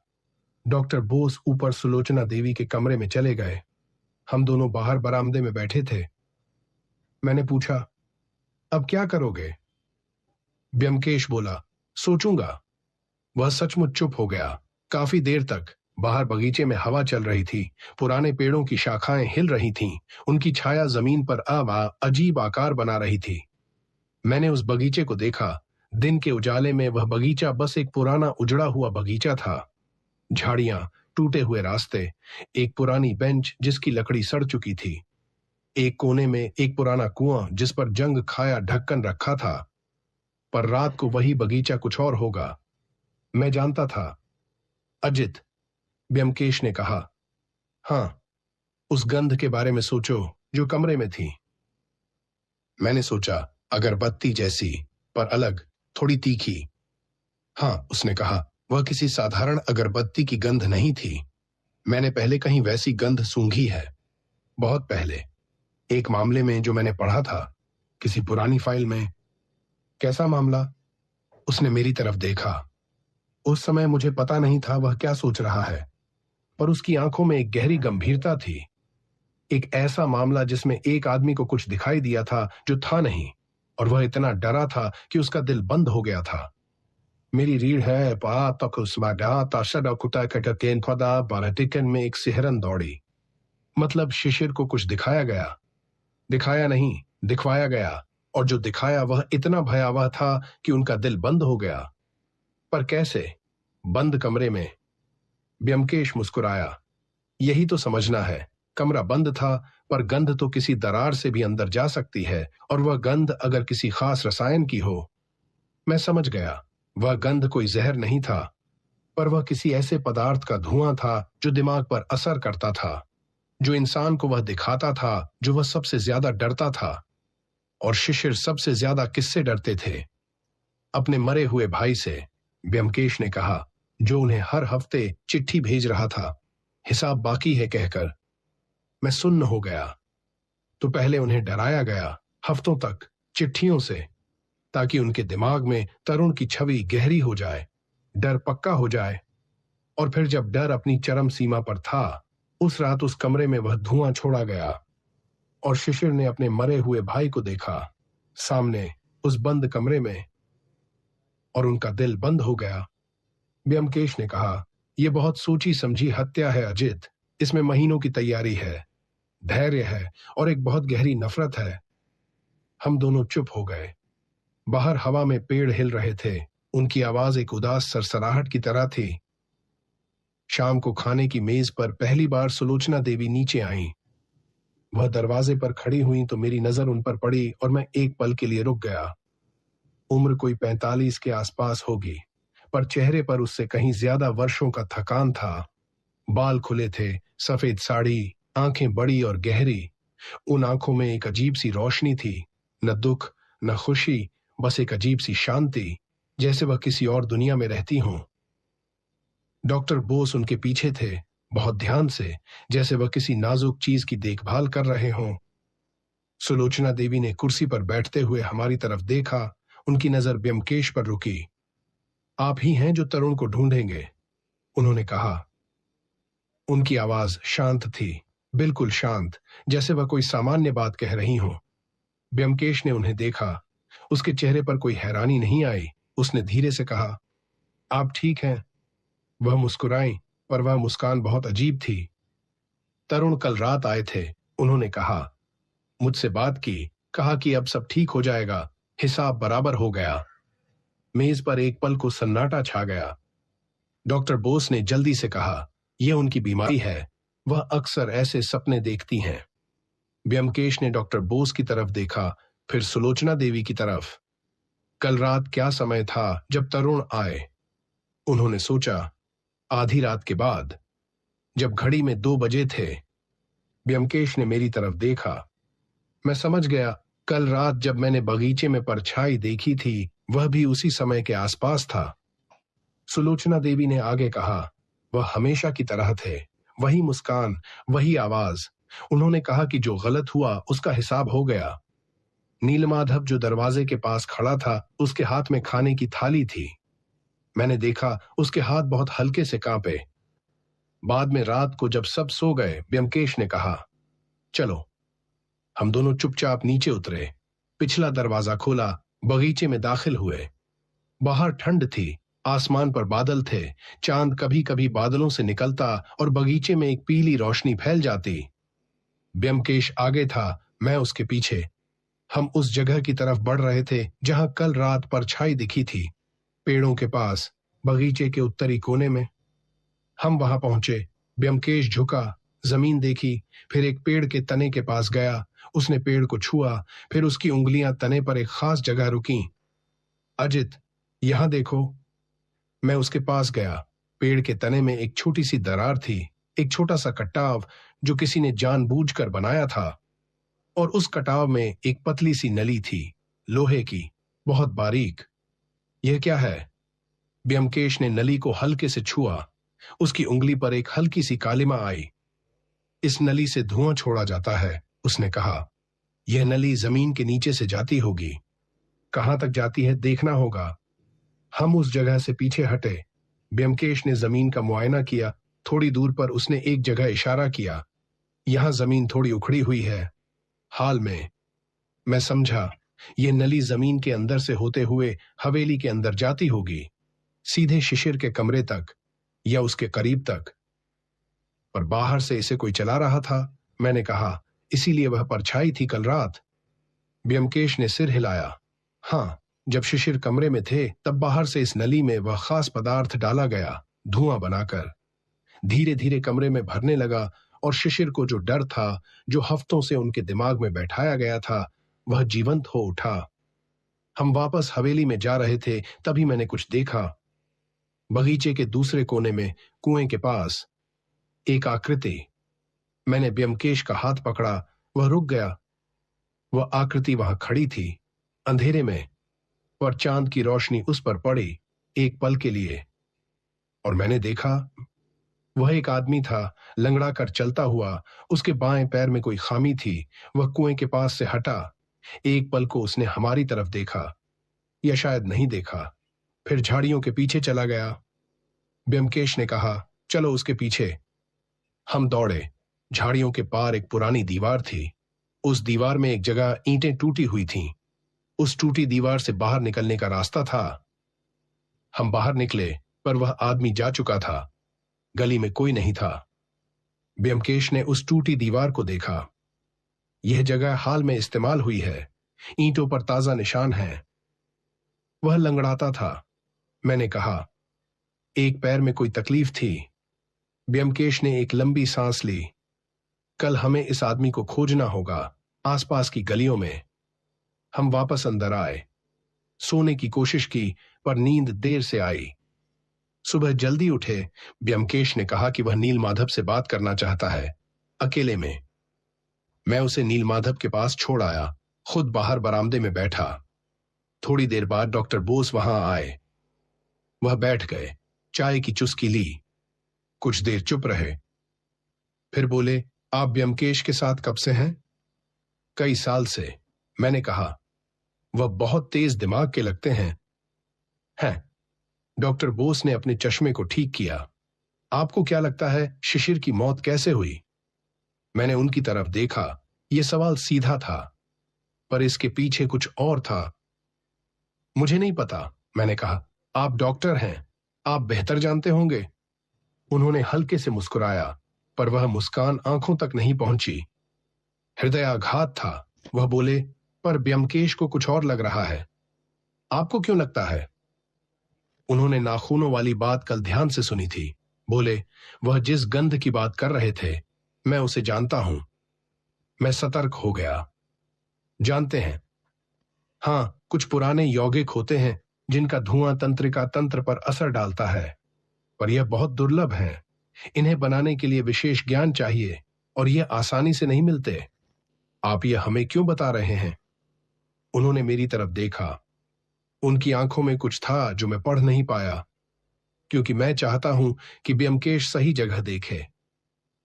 डॉक्टर बोस ऊपर सुलोचना देवी के कमरे में चले गए। हम दोनों बाहर बरामदे में बैठे थे। मैंने पूछा, अब क्या करोगे? ब्योमकेश बोला, सोचूंगा। वह सचमुच चुप हो गया। काफी देर तक। बाहर बगीचे में हवा चल रही थी। पुराने पेड़ों की शाखाएं हिल रही थीं। उनकी छाया जमीन पर अजीब आकार बना रही थी। मैंने उस बगीचे को देखा। दिन के उजाले में वह बगीचा बस एक पुराना उजड़ा हुआ बगीचा था। झाड़ियां, टूटे हुए रास्ते, एक पुरानी बेंच जिसकी लकड़ी सड़ चुकी थी, एक कोने में एक पुराना कुआं जिस पर जंग खाया ढक्कन रखा था। पर रात को वही बगीचा कुछ और होगा, मैं जानता था। अजित, ब्योमकेश ने कहा, हां, उस गंध के बारे में सोचो जो कमरे में थी। मैंने सोचा, अगरबत्ती जैसी, पर अलग, थोड़ी तीखी। हां, उसने कहा, वह किसी साधारण अगरबत्ती की गंध नहीं थी। मैंने पहले कहीं वैसी गंध सूंघी है, बहुत पहले, एक मामले में जो मैंने पढ़ा था, किसी पुरानी फाइल में। कैसा मामला? उसने मेरी तरफ देखा। उस समय मुझे पता नहीं था वह क्या सोच रहा है, पर उसकी आंखों में एक गहरी गंभीरता थी। एक ऐसा मामला जिसमें एक आदमी को कुछ दिखाई दिया था जो था नहीं, और वह इतना डरा था कि उसका दिल बंद हो गया था। मेरी रीढ़ है पा तक टिकन में एक सिहरन दौड़ी। मतलब शिशिर को कुछ दिखाया गया। दिखाया नहीं, दिखवाया गया, और जो दिखाया वह इतना भयावह था कि उनका दिल बंद हो गया। पर कैसे? बंद कमरे में। ब्योमकेश मुस्कुराया। यही तो समझना है। कमरा बंद था, पर गंध तो किसी दरार से भी अंदर जा सकती है, और वह गंध अगर किसी खास रसायन की हो। मैं समझ गया, वह गंध कोई जहर नहीं था, पर वह किसी ऐसे पदार्थ का धुआं था जो दिमाग पर असर करता था, जो इंसान को वह दिखाता था जो वह सबसे ज्यादा डरता था। और शिशिर सबसे ज्यादा किससे डरते थे? अपने मरे हुए भाई से, ब्योमकेश ने कहा, जो उन्हें हर हफ्ते चिट्ठी भेज रहा था, हिसाब बाकी है कहकर। मैं सुन्न हो गया। तो पहले उन्हें डराया गया, हफ्तों तक, चिट्ठियों से, ताकि उनके दिमाग में तरुण की छवि गहरी हो जाए, डर पक्का हो जाए। और फिर जब डर अपनी चरम सीमा पर था, उस रात उस कमरे में वह धुआं छोड़ा गया, और शिशिर ने अपने मरे हुए भाई को देखा, सामने उस बंद कमरे में, और उनका दिल बंद हो गया। ब्योमकेश ने कहा, यह बहुत सोची समझी हत्या है अजित। इसमें महीनों की तैयारी है, धैर्य है, और एक बहुत गहरी नफरत है। हम दोनों चुप हो गए। बाहर हवा में पेड़ हिल रहे थे। उनकी आवाज एक उदास सरसराहट की तरह थी। शाम को खाने की मेज पर पहली बार सुलोचना देवी नीचे आईं। वह दरवाजे पर खड़ी हुई तो मेरी नजर उन पर पड़ी, और मैं एक पल के लिए रुक गया। उम्र कोई 45 के आसपास होगी, पर चेहरे पर उससे कहीं ज्यादा वर्षों का थकान था। बाल खुले थे, सफेद साड़ी, आंखें बड़ी और गहरी। उन आंखों में एक अजीब सी रोशनी थी, न दुख न खुशी, बस एक अजीब सी शांति, जैसे वह किसी और दुनिया में रहती हों। डॉक्टर बोस उनके पीछे थे, बहुत ध्यान से, जैसे वह किसी नाजुक चीज की देखभाल कर रहे हों। सुलोचना देवी ने कुर्सी पर बैठते हुए हमारी तरफ देखा। उनकी नजर ब्योमकेश पर रुकी। आप ही हैं जो तरुण को ढूंढेंगे, उन्होंने कहा। उनकी आवाज शांत थी, बिल्कुल शांत, जैसे वह कोई सामान्य बात कह रही हो। ब्योमकेश ने उन्हें देखा। उसके चेहरे पर कोई हैरानी नहीं आई। उसने धीरे से कहा, आप ठीक हैं? वह मुस्कुराई, पर वह मुस्कान बहुत अजीब थी। तरुण कल रात आए थे, उन्होंने कहा। मुझसे बात की, कहा कि अब सब ठीक हो जाएगा, हिसाब बराबर हो गया। मेज पर एक पल को सन्नाटा छा गया। डॉक्टर बोस ने जल्दी से कहा, यह उनकी बीमारी है, वह अक्सर ऐसे सपने देखती हैं। ब्योमकेश ने डॉक्टर बोस की तरफ देखा, फिर सुलोचना देवी की तरफ। कल रात क्या समय था जब तरुण आए? उन्होंने सोचा, आधी रात के बाद, जब घड़ी में 2 बजे थे। ब्योमकेश ने मेरी तरफ देखा। मैं समझ गया, कल रात जब मैंने बगीचे में परछाई देखी थी, वह भी उसी समय के आसपास था। सुलोचना देवी ने आगे कहा, वह हमेशा की तरह थे, वही मुस्कान, वही आवाज। उन्होंने कहा कि जो गलत हुआ उसका हिसाब हो गया। नीलमाधव जो दरवाजे के पास खड़ा था, उसके हाथ में खाने की थाली थी। मैंने देखा उसके हाथ बहुत हल्के से कांपे। बाद में रात को जब सब सो गए, ब्योमकेश ने कहा, चलो। हम दोनों चुपचाप नीचे उतरे, पिछला दरवाजा खोला, बगीचे में दाखिल हुए। बाहर ठंड थी, आसमान पर बादल थे, चांद कभी कभी बादलों से निकलता और बगीचे में एक पीली रोशनी फैल जाती। ब्योमकेश आगे था, मैं उसके पीछे। हम उस जगह की तरफ बढ़ रहे थे जहां कल रात परछाई दिखी थी, पेड़ों के पास, बगीचे के उत्तरी कोने में। हम वहां पहुंचे। ब्योमकेश झुका, जमीन देखी, फिर एक पेड़ के तने के पास गया। उसने पेड़ को छुआ, फिर उसकी उंगलियां तने पर एक खास जगह रुकी। अजित, यहां देखो। मैं उसके पास गया। पेड़ के तने में एक छोटी सी दरार थी, एक छोटा सा कटाव जो किसी ने जानबूझकर बनाया था, और उस कटाव में एक पतली सी नली थी, लोहे की, बहुत बारीक। यह क्या है? ब्योमकेश ने नली को हल्के से छुआ। उसकी उंगली पर एक हल्की सी कालिमा आई। इस नली से धुआं छोड़ा जाता है, उसने कहा। यह नली जमीन के नीचे से जाती होगी। कहां तक जाती है देखना होगा। हम उस जगह से पीछे हटे। ब्योमकेश ने जमीन का मुआयना किया। थोड़ी दूर पर उसने एक जगह इशारा किया। यहां जमीन थोड़ी उखड़ी हुई है, हाल में। मैं समझा, यह नली जमीन के अंदर से होते हुए हवेली के अंदर जाती होगी, सीधे शिशिर के कमरे तक या उसके करीब तक। पर बाहर से इसे कोई चला रहा था, मैंने कहा, इसीलिए वह परछाई थी कल रात। ब्योमकेश ने सिर हिलाया। हां, जब शिशिर कमरे में थे तब बाहर से इस नली में वह खास पदार्थ डाला गया, धुआं बनाकर। धीरे धीरे कमरे में भरने लगा, और शिशिर को जो डर था, जो हफ्तों से उनके दिमाग में बैठाया गया था, वह जीवंत हो उठा। हम वापस हवेली में जा रहे थे, तभी मैंने कुछ देखा। बगीचे के दूसरे कोने में, कुएं के पास, एक आकृति। मैंने ब्योमकेश का हाथ पकड़ा। वह रुक गया। वह आकृति वहां खड़ी थी, अंधेरे में, पर चांद की रोशनी उस पर पड़ी एक पल के लिए। और मैंने देखा, वह एक आदमी था, लंगड़ा कर चलता हुआ। उसके बाएं पैर में कोई खामी थी। वह कुएं के पास से हटा। एक पल को उसने हमारी तरफ देखा, या शायद नहीं देखा, फिर झाड़ियों के पीछे चला गया। ब्योमकेश ने कहा, चलो उसके पीछे। हम दौड़े। झाड़ियों के पार एक पुरानी दीवार थी। उस दीवार में एक जगह ईंटें टूटी हुई थीं। उस टूटी दीवार से बाहर निकलने का रास्ता था। हम बाहर निकले, पर वह आदमी जा चुका था। गली में कोई नहीं था। ब्योमकेश ने उस टूटी दीवार को देखा। यह जगह हाल में इस्तेमाल हुई है, ईंटों पर ताजा निशान हैं। वह लंगड़ाता था। मैंने कहा, एक पैर में कोई तकलीफ थी। ब्योमकेश ने एक लंबी सांस ली। कल हमें इस आदमी को खोजना होगा, आसपास की गलियों में। हम वापस अंदर आए। सोने की कोशिश की, पर नींद देर से आई। सुबह जल्दी उठे। ब्योमकेश ने कहा कि वह नीलमाधव से बात करना चाहता है, अकेले में। मैं उसे नीलमाधव के पास छोड़ आया, खुद बाहर बरामदे में बैठा। थोड़ी देर बाद डॉक्टर बोस वहां आए। वह बैठ गए, चाय की चुस्की ली, कुछ देर चुप रहे, फिर बोले, आप ब्योमकेश के साथ कब से हैं? कई साल से। मैंने कहा, वह बहुत तेज दिमाग के लगते हैं। हैं। डॉक्टर बोस ने अपने चश्मे को ठीक किया। आपको क्या लगता है, शिशिर की मौत कैसे हुई? मैंने उनकी तरफ देखा। यह सवाल सीधा था, पर इसके पीछे कुछ और था। मुझे नहीं पता, मैंने कहा। आप डॉक्टर हैं, आप बेहतर जानते होंगे। उन्होंने हल्के से मुस्कुराया, पर वह मुस्कान आंखों तक नहीं पहुंची। हृदयाघात था। वह बोले, पर ब्योमकेश को कुछ और लग रहा है। आपको क्यों लगता है? उन्होंने नाखूनों वाली बात कल ध्यान से सुनी थी। बोले, वह जिस गंध की बात कर रहे थे, मैं उसे जानता हूं। मैं सतर्क हो गया। जानते हैं? हां, कुछ पुराने यौगिक होते हैं जिनका धुआं तंत्रिका तंत्र पर असर डालता है, पर यह बहुत दुर्लभ है। इन्हें बनाने के लिए विशेष ज्ञान चाहिए, और यह आसानी से नहीं मिलते। आप यह हमें क्यों बता रहे हैं? उन्होंने मेरी तरफ देखा। उनकी आंखों में कुछ था जो मैं पढ़ नहीं पाया, क्योंकि मैं चाहता हूं कि ब्योमकेश सही जगह देखे।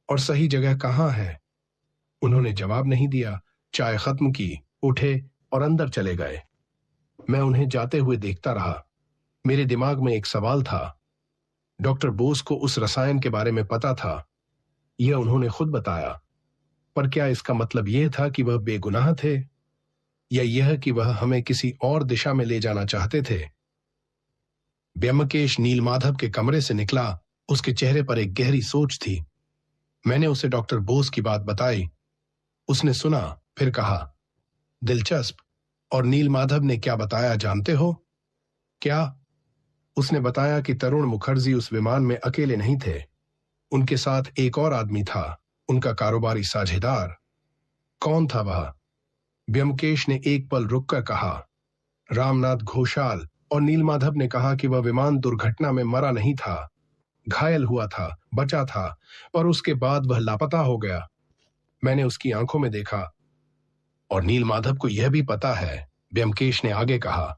और सही जगह कहां है? उन्होंने जवाब नहीं दिया। चाय खत्म की, उठे और अंदर चले गए। मैं उन्हें जाते हुए देखता रहा। मेरे दिमाग में एक सवाल था। डॉक्टर बोस को उस रसायन के बारे में पता था, यह उन्होंने खुद बताया, पर क्या इसका मतलब यह था कि वह बेगुनाह थे, या यह कि वह हमें किसी और दिशा में ले जाना चाहते थे? ब्योमकेश नीलमाधव के कमरे से निकला। उसके चेहरे पर एक गहरी सोच थी। मैंने उसे डॉक्टर बोस की बात बताई। उसने सुना, फिर कहा, दिलचस्प। और नीलमाधव ने क्या बताया जानते हो? क्या? उसने बताया कि तरुण मुखर्जी उस विमान में अकेले नहीं थे। उनके साथ एक और आदमी था, उनका कारोबारी साझेदार। कौन था वह? ब्योमकेश ने एक पल रुककर कहा, रामनाथ घोषाल। और नीलमाधव ने कहा कि वह विमान दुर्घटना में मरा नहीं था, घायल हुआ था, बचा था, पर उसके बाद वह लापता हो गया। मैंने उसकी आंखों में देखा। और नीलमाधव को यह भी पता है, ब्योमकेश ने आगे कहा,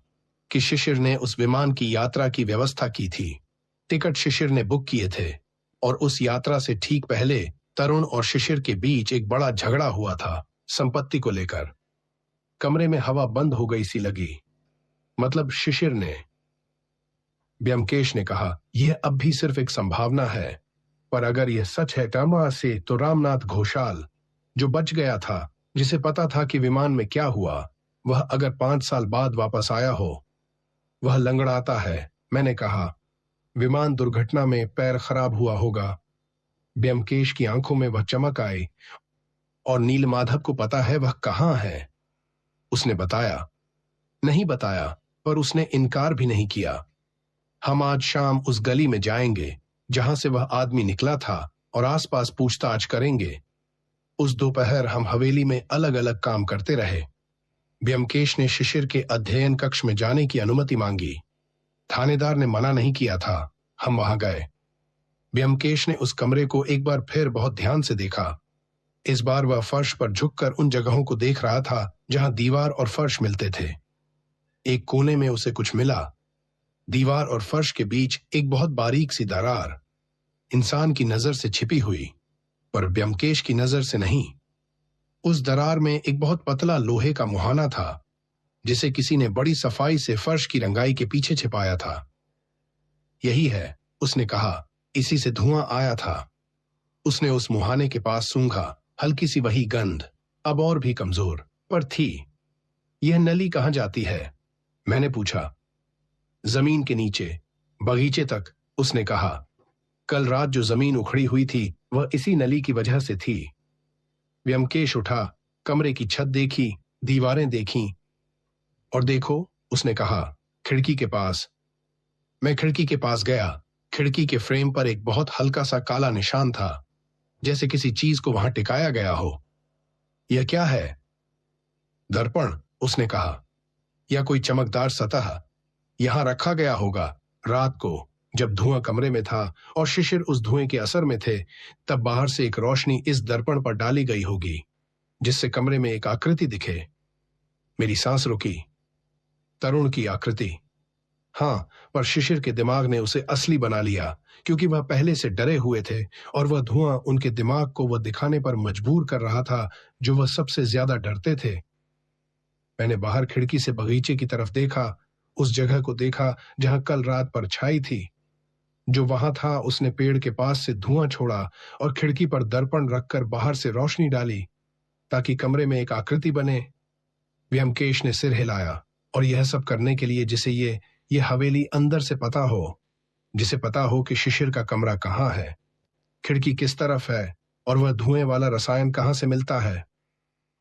कि शिशिर ने उस विमान की यात्रा की व्यवस्था की थी। टिकट शिशिर ने बुक किए थे, और उस यात्रा से ठीक पहले तरुण और शिशिर के बीच एक बड़ा झगड़ा हुआ था, संपत्ति को लेकर। कमरे में हवा बंद हो गई सी लगी। मतलब शिशिर ने। ब्योमकेश ने कहा, यह अब भी सिर्फ एक संभावना है, पर अगर यह सच है टर्मा से, तो रामनाथ घोषाल, जो बच गया था, जिसे पता था कि विमान में क्या हुआ, वह अगर 5 साल बाद वापस आया हो, वह लंगड़ाता है। मैंने कहा, विमान दुर्घटना में पैर खराब हुआ होगा। ब्योमकेश की आंखों में वह चमक आई। और नीलमाधव को पता है वह कहां है? उसने बताया? नहीं बताया, पर उसने इनकार भी नहीं किया। हम आज शाम उस गली में जाएंगे जहां से वह आदमी निकला था, और आसपास पूछताछ करेंगे। उस दोपहर हम हवेली में अलग अलग काम करते रहे। ब्योमकेश ने शिशिर के अध्ययन कक्ष में जाने की अनुमति मांगी। थानेदार ने मना नहीं किया था। हम वहां गए। ब्योमकेश ने उस कमरे को एक बार फिर बहुत ध्यान से देखा। इस बार वह फर्श पर झुककर उन जगहों को देख रहा था जहां दीवार और फर्श मिलते थे। एक कोने में उसे कुछ मिला। दीवार और फर्श के बीच एक बहुत बारीक सी दरार, इंसान की नजर से छिपी हुई, पर ब्योमकेश की नजर से नहीं। उस दरार में एक बहुत पतला लोहे का मुहाना था, जिसे किसी ने बड़ी सफाई से फर्श की रंगाई के पीछे छिपाया था। यही है, उसने कहा, इसी से धुआं आया था। उसने उस मुहाने के पास सूंघा। हल्की सी वही गंध, अब और भी कमजोर, पर थी। यह नली कहां जाती है? मैंने पूछा। जमीन के नीचे, बगीचे तक, उसने कहा। कल रात जो जमीन उखड़ी हुई थी, वह इसी नली की वजह से थी। ब्योमकेश उठा, कमरे की छत देखी, दीवारें देखीं। और देखो, उसने कहा, खिड़की के पास। मैं खिड़की के पास गया। खिड़की के फ्रेम पर एक बहुत हल्का सा काला निशान था, जैसे किसी चीज को वहां टिकाया गया हो। यह क्या है? दर्पण, उसने कहा, या कोई चमकदार सतह। यहां रखा गया होगा रात को, जब धुआं कमरे में था और शिशिर उस धुएं के असर में थे। तब बाहर से एक रोशनी इस दर्पण पर डाली गई होगी, जिससे कमरे में एक आकृति दिखे। मेरी सांस रुकी। तरुण की आकृति। हां, पर शिशिर के दिमाग ने उसे असली बना लिया, क्योंकि वह पहले से डरे हुए थे, और वह धुआं उनके दिमाग को वह दिखाने पर मजबूर कर रहा था जो वह सबसे ज्यादा डरते थे। मैंने बाहर खिड़की से बगीचे की तरफ देखा, उस जगह को देखा जहां कल रात परछाई थी। जो वहां था, उसने पेड़ के पास से धुआं छोड़ा और खिड़की पर दर्पण रखकर बाहर से रोशनी डाली, ताकि कमरे में एक आकृति बने। ब्योमकेश ने सिर हिलाया। और यह सब करने के लिए जिसे ये हवेली अंदर से पता हो, जिसे पता हो कि शिशिर का कमरा कहाँ है, खिड़की किस तरफ है, और वह धुएं वाला रसायन कहां से मिलता है।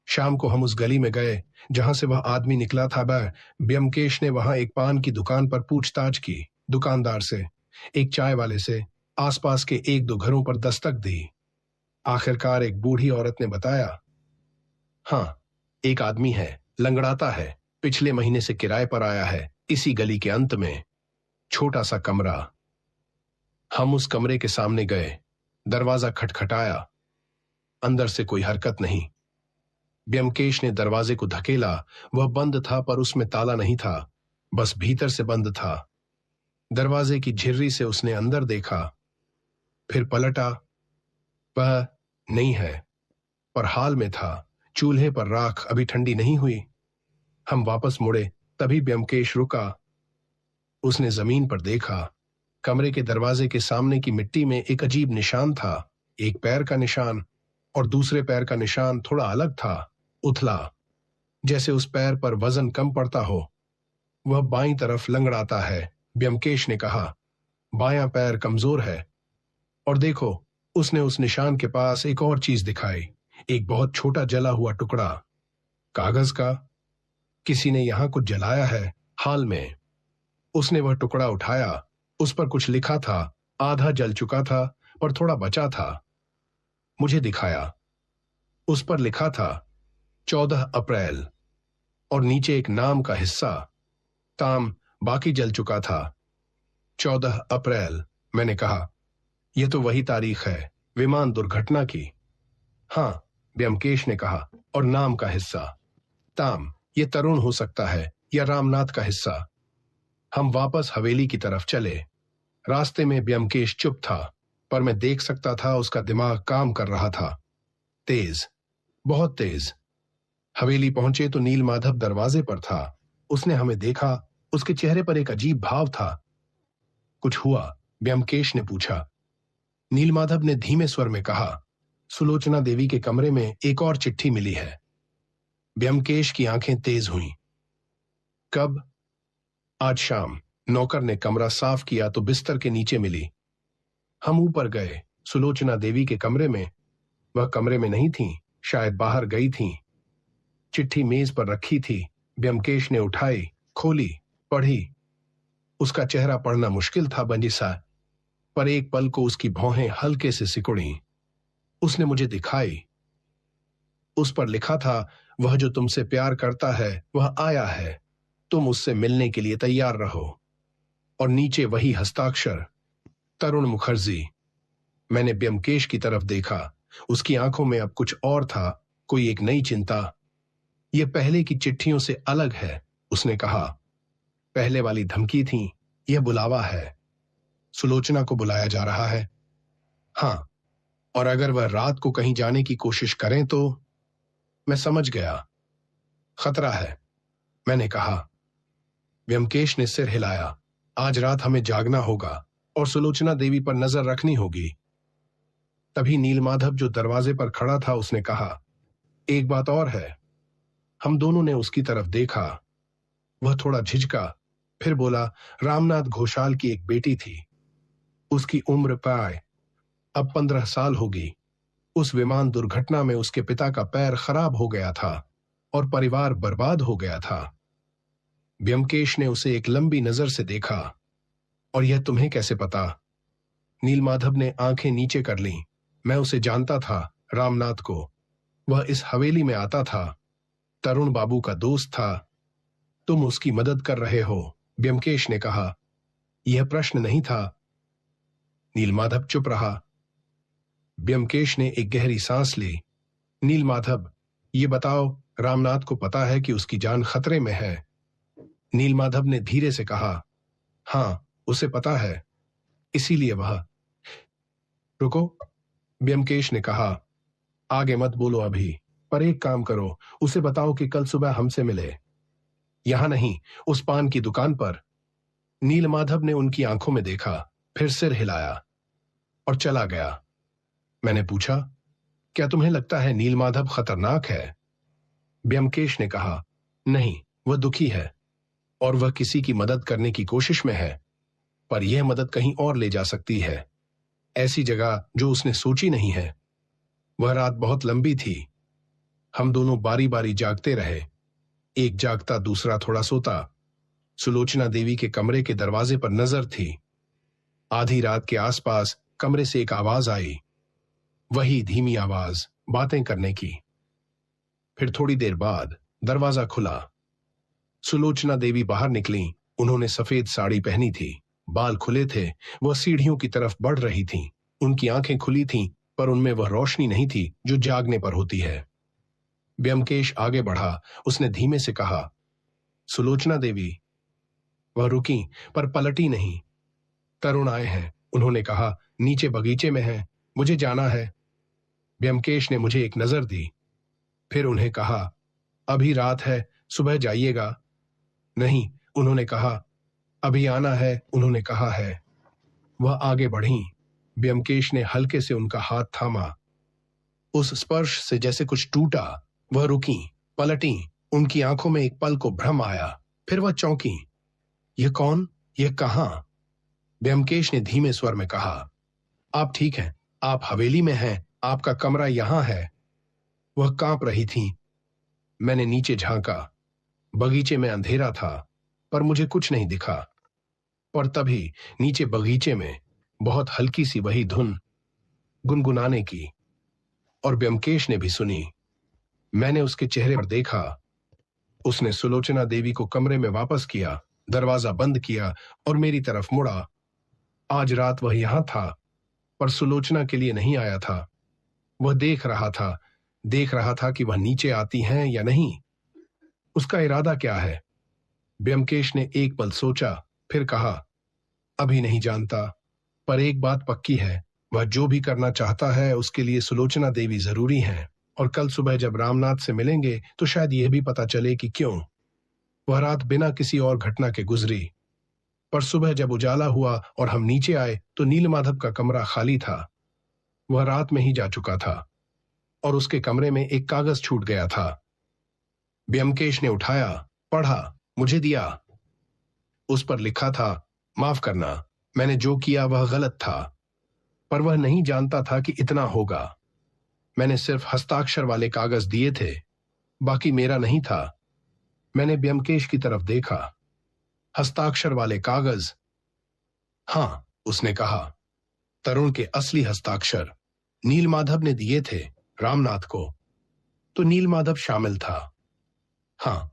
शाम को हम उस गली में गए जहां से वह आदमी निकला था। ब्योमकेश ने वहां एक पान की दुकान पर पूछताछ की, दुकानदार से, एक चाय वाले से, आसपास के 1-2 घरों पर दस्तक दी। आखिरकार एक बूढ़ी औरत ने बताया, हां, एक आदमी है, लंगड़ाता है, पिछले महीने से किराए पर आया है, इसी गली के अंत में, छोटा सा कमरा। हम उस कमरे के सामने गए। दरवाजा खटखटाया। अंदर से कोई हरकत नहीं। ब्योमकेश ने दरवाजे को धकेला। वह बंद था, पर उसमें ताला नहीं था, बस भीतर से बंद था। दरवाजे की झिर्री से उसने अंदर देखा, फिर पलटा। वह नहीं है, पर हाल में था। चूल्हे पर राख अभी ठंडी नहीं हुई। हम वापस मुड़े तभी ब्योमकेश रुका। उसने जमीन पर देखा। कमरे के दरवाजे के सामने की मिट्टी में एक अजीब निशान था। एक पैर का निशान, और दूसरे पैर का निशान थोड़ा अलग था, उथला, जैसे उस पैर पर वजन कम पड़ता हो। वह बाईं तरफ लंगड़ाता है। ब्योमकेश ने कहा, बायां पैर कमजोर है। और देखो, उसने उस निशान के पास एक और चीज दिखाई, एक बहुत छोटा जला हुआ टुकड़ा, कागज का। किसी ने यहां कुछ जलाया है हाल में। उसने वह टुकड़ा उठाया। उस पर कुछ लिखा था। आधा जल चुका था पर थोड़ा बचा था। मुझे दिखाया। उस पर लिखा था 14 अप्रैल, और नीचे एक नाम का हिस्सा। ताम बाकी जल चुका था। 14 अप्रैल। मैंने कहा, यह तो वही तारीख है विमान दुर्घटना की। हां, ब्योमकेश ने कहा, और नाम का हिस्सा ताम, यह तरुण हो सकता है या रामनाथ का हिस्सा। हम वापस हवेली की तरफ चले। रास्ते में ब्योमकेश चुप था, पर मैं देख सकता था उसका दिमाग काम कर रहा था, तेज, बहुत तेज। हवेली पहुंचे तो नीलमाधव दरवाजे पर था। उसने हमें देखा। उसके चेहरे पर एक अजीब भाव था। कुछ हुआ? ब्योमकेश ने पूछा। नीलमाधव ने धीमे स्वर में कहा, सुलोचना देवी के कमरे में एक और चिट्ठी मिली है। ब्योमकेश की आंखें तेज हुईं। कब? आज शाम। नौकर ने कमरा साफ किया तो बिस्तर के नीचे मिली। हम ऊपर गए, सुलोचना देवी के कमरे में। वह कमरे में नहीं थी, शायद बाहर गई थीं। चिट्ठी मेज पर रखी थी। ब्योमकेश ने उठाई, खोली, पढ़ी। उसका चेहरा पढ़ना मुश्किल था बंजिसा, पर एक पल को उसकी भौहें हल्के से सिकुड़ी। उसने मुझे दिखाई। उस पर लिखा था, वह जो तुमसे प्यार करता है वह आया है, तुम उससे मिलने के लिए तैयार रहो। और नीचे वही हस्ताक्षर, तरुण मुखर्जी। मैंने ब्योमकेश की तरफ देखा। उसकी आंखों में अब कुछ और था, कोई एक नई चिंता। यह पहले की चिट्ठियों से अलग है, उसने कहा। पहले वाली धमकी थी, यह बुलावा है। सुलोचना को बुलाया जा रहा है। हां, और अगर वह रात को कहीं जाने की कोशिश करें तो? मैं समझ गया, खतरा है, मैंने कहा। ब्योमकेश ने सिर हिलाया। आज रात हमें जागना होगा और सुलोचना देवी पर नजर रखनी होगी। तभी नीलमाधव जो दरवाजे पर खड़ा था उसने कहा, एक बात और है। हम दोनों ने उसकी तरफ देखा। वह थोड़ा झिझका, फिर बोला, रामनाथ घोषाल की एक बेटी थी। उसकी उम्र प्राय अब 15 साल होगी। उस विमान दुर्घटना में उसके पिता का पैर खराब हो गया था और परिवार बर्बाद हो गया था। ब्योमकेश ने उसे एक लंबी नजर से देखा। और यह तुम्हें कैसे पता? नीलमाधव ने आंखें नीचे कर लीं। मैं उसे जानता था, रामनाथ को। वह इस हवेली में आता था, तरुण बाबू का दोस्त था। तुम उसकी मदद कर रहे हो, ब्योमकेश ने कहा। यह प्रश्न नहीं था। नीलमाधव चुप रहा। ब्योमकेश ने एक गहरी सांस ली। नीलमाधव, ये बताओ, रामनाथ को पता है कि उसकी जान खतरे में है? नीलमाधव ने धीरे से कहा, हां, उसे पता है, इसीलिए वह। रुको, ब्योमकेश ने कहा, आगे मत बोलो अभी, पर एक काम करो, उसे बताओ कि कल सुबह हमसे मिले। यहां नहीं, उस पान की दुकान पर। नीलमाधव ने उनकी आंखों में देखा, फिर सिर हिलाया और चला गया। मैंने पूछा, क्या तुम्हें लगता है नीलमाधव खतरनाक है? ब्योमकेश ने कहा, नहीं, वह दुखी है और वह किसी की मदद करने की कोशिश में है, पर यह मदद कहीं और ले जा सकती है, ऐसी जगह जो उसने सोची नहीं है। वह रात बहुत लंबी थी। हम दोनों बारी बारी जागते रहे, एक जागता दूसरा थोड़ा सोता। सुलोचना देवी के कमरे के दरवाजे पर नजर थी। आधी रात के आसपास कमरे से एक आवाज आई, वही धीमी आवाज बातें करने की। फिर थोड़ी देर बाद दरवाजा खुला। सुलोचना देवी बाहर निकली। उन्होंने सफेद साड़ी पहनी थी, बाल खुले थे। वह सीढ़ियों की तरफ बढ़ रही थीं। उनकी आंखें खुली थीं, पर उनमें वह रोशनी नहीं थी जो जागने पर होती है। ब्योमकेश आगे बढ़ा। उसने धीमे से कहा, सुलोचना देवी। वह रुकी, पर पलटी नहीं। तरुण आए हैं, उन्होंने कहा, नीचे बगीचे में हैं, मुझे जाना है। ब्योमकेश ने मुझे एक नजर दी, फिर उन्हें कहा, अभी रात है, सुबह जाइएगा। नहीं, उन्होंने कहा। अभी आना है, उन्होंने कहा है। वह आगे बढ़ी। ब्योमकेश ने हल्के से उनका हाथ थामा। उस स्पर्श से जैसे कुछ टूटा। वह रुकी, पलटी। उनकी आंखों में एक पल को भ्रम आया, फिर वह चौंकी। यह कौन? यह कहां? ब्योमकेश ने धीमे स्वर में कहा, आप ठीक हैं, आप हवेली में हैं, आपका कमरा यहां है। वह कांप रही थीं। मैंने नीचे झांका। बगीचे में अंधेरा था, पर मुझे कुछ नहीं दिखा। और तभी नीचे बगीचे में बहुत हल्की सी वही धुन गुनगुनाने की, और ब्योमकेश ने भी सुनी। मैंने उसके चेहरे पर देखा। उसने सुलोचना देवी को कमरे में वापस किया, दरवाजा बंद किया और मेरी तरफ मुड़ा। आज रात वह यहां था, पर सुलोचना के लिए नहीं आया था। वह देख रहा था कि वह नीचे आती हैं या नहीं। उसका इरादा क्या है? ब्योमकेश ने एक पल सोचा, फिर कहा, अभी नहीं जानता, पर एक बात पक्की है, वह जो भी करना चाहता है उसके लिए सुलोचना देवी जरूरी हैं। और कल सुबह जब रामनाथ से मिलेंगे तो शायद यह भी पता चले कि क्यों वह रात बिना किसी और घटना के गुजरी। पर सुबह जब उजाला हुआ और हम नीचे आए तो नीलमाधव का कमरा खाली था। वह रात में ही जा चुका था और उसके कमरे में एक कागज छूट गया था। ब्योमकेश ने उठाया, पढ़ा, मुझे दिया। उस पर लिखा था, माफ करना, मैंने जो किया वह गलत था। पर वह नहीं जानता था कि इतना होगा। मैंने सिर्फ हस्ताक्षर वाले कागज दिए थे, बाकी मेरा नहीं था। मैंने ब्योमकेश की तरफ देखा। हस्ताक्षर वाले कागज? हां, उसने कहा। तरुण के असली हस्ताक्षर नीलमाधव ने दिए थे रामनाथ को। तो नीलमाधव शामिल था। हां,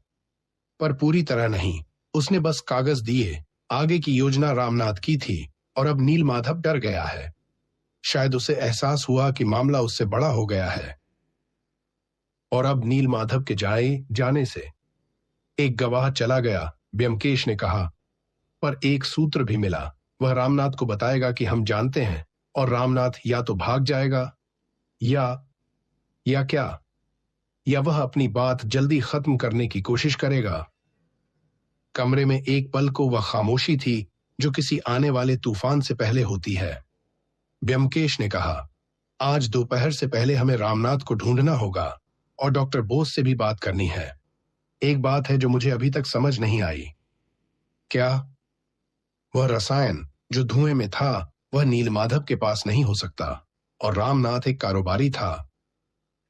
पर पूरी तरह नहीं। उसने बस कागज दिए। आगे की योजना रामनाथ की थी और अब नीलमाधव डर गया है। शायद उसे एहसास हुआ कि मामला उससे बड़ा हो गया है। और अब नीलमाधव के जाने से एक गवाह चला गया, ब्योमकेश ने कहा। पर एक सूत्र भी मिला। वह रामनाथ को बताएगा कि हम जानते हैं, और रामनाथ या तो भाग जाएगा या क्या, या वह अपनी बात जल्दी खत्म करने की कोशिश करेगा। कमरे में एक पल को वह खामोशी थी जो किसी आने वाले तूफान से पहले होती है। ब्योमकेश ने कहा, आज दोपहर से पहले हमें रामनाथ को ढूंढना होगा और डॉक्टर बोस से भी बात करनी है। एक बात है जो मुझे अभी तक समझ नहीं आई। क्या? वह रसायन जो धुएं में था वह नीलमाधव के पास नहीं हो सकता, और रामनाथ एक कारोबारी था।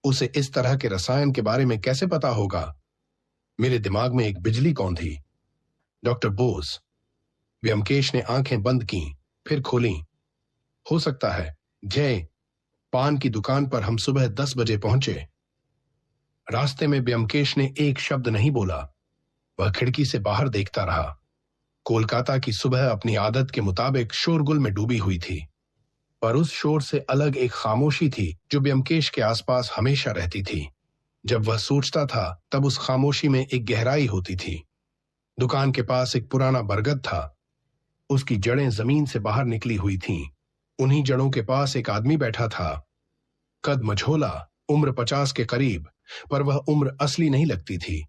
उसे इस तरह के रसायन के बारे में कैसे पता होगा? मेरे दिमाग में एक बिजली कौन थी? डॉक्टर बोस। ब्योमकेश ने आंखें बंद की, फिर खोली। हो सकता है। जय, पान की दुकान पर हम सुबह 10 बजे पहुंचे। रास्ते में ब्योमकेश ने एक शब्द नहीं बोला। वह खिड़की से बाहर देखता रहा। कोलकाता की सुबह अपनी आदत के मुताबिक शोरगुल में डूबी हुई थी, पर उस शोर से अलग एक खामोशी थी जो ब्योमकेश के आसपास हमेशा रहती थी। जब वह सोचता था तब उस खामोशी में एक गहराई होती थी। दुकान के पास एक पुराना बरगद था। उसकी जड़ें जमीन से बाहर निकली हुई थीं। उन्हीं जड़ों के पास एक आदमी बैठा था। कद मझोला, उम्र 50 के करीब, पर वह उम्र असली नहीं लगती थी।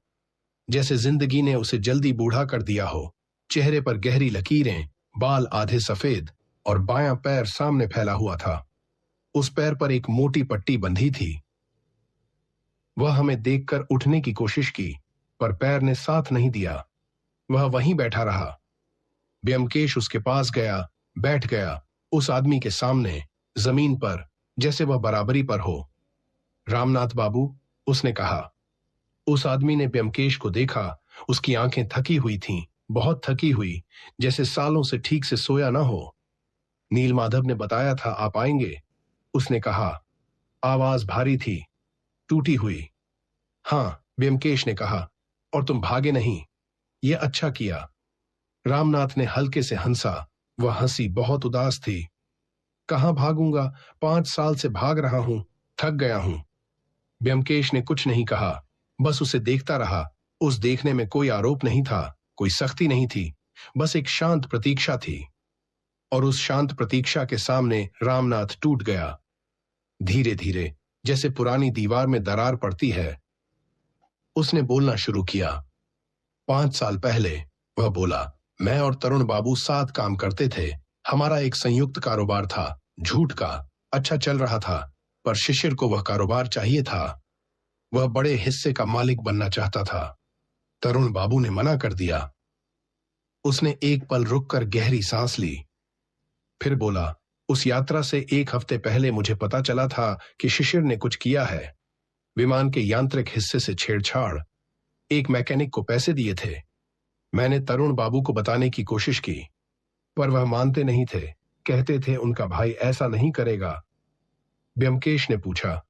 जैसे जिंदगी ने उसे जल्दी बूढ़ा कर दिया हो। चेहरे पर गहरी लकीरें, बाल आधे सफेद, और बायां पैर सामने फैला हुआ था। उस पैर पर एक मोटी पट्टी बंधी थी। वह हमें देखकर उठने की कोशिश की, पर पैर ने साथ नहीं दिया। वह वहीं बैठा रहा। ब्योमकेश उसके पास गया, बैठ गया, उस आदमी के सामने, जमीन पर, जैसे वह बराबरी पर हो। रामनाथ बाबू, उसने कहा। उस आदमी ने ब्योमकेश को देखा। उसकी आंखें थकी हुई थीं, बहुत थकी हुई, जैसे सालों से ठीक से सोया ना हो। नीलमाधव ने बताया था आप आएंगे, उसने कहा। आवाज भारी थी, टूटी हुई। हां, ब्योमकेश ने कहा, और तुम भागे नहीं। यह अच्छा किया। रामनाथ ने हल्के से हंसा। वह हंसी बहुत उदास थी। कहां भागूंगा? 5 साल से भाग रहा हूं, थक गया हूं। ब्योमकेश ने कुछ नहीं कहा, बस उसे देखता रहा। उस देखने में कोई आरोप नहीं था, कोई सख्ती नहीं थी, बस एक शांत प्रतीक्षा थी। और उस शांत प्रतीक्षा के सामने रामनाथ टूट गया, धीरे धीरे, जैसे पुरानी दीवार में दरार पड़ती है। उसने बोलना शुरू किया। 5 साल पहले, वह बोला, मैं और तरुण बाबू साथ काम करते थे। हमारा एक संयुक्त कारोबार था, झूठ का। अच्छा चल रहा था, पर शिशिर को वह कारोबार चाहिए था। वह बड़े हिस्से का मालिक बनना चाहता था। तरुण बाबू ने मना कर दिया। उसने एक पल रुककर गहरी सांस ली, फिर बोला, उस यात्रा से 1 हफ्ते पहले मुझे पता चला था कि शिशिर ने कुछ किया है। विमान के यांत्रिक हिस्से से छेड़छाड़। एक मैकेनिक को पैसे दिए थे। मैंने तरुण बाबू को बताने की कोशिश की, पर वह मानते नहीं थे। कहते थे उनका भाई ऐसा नहीं करेगा। ब्योमकेश ने पूछा,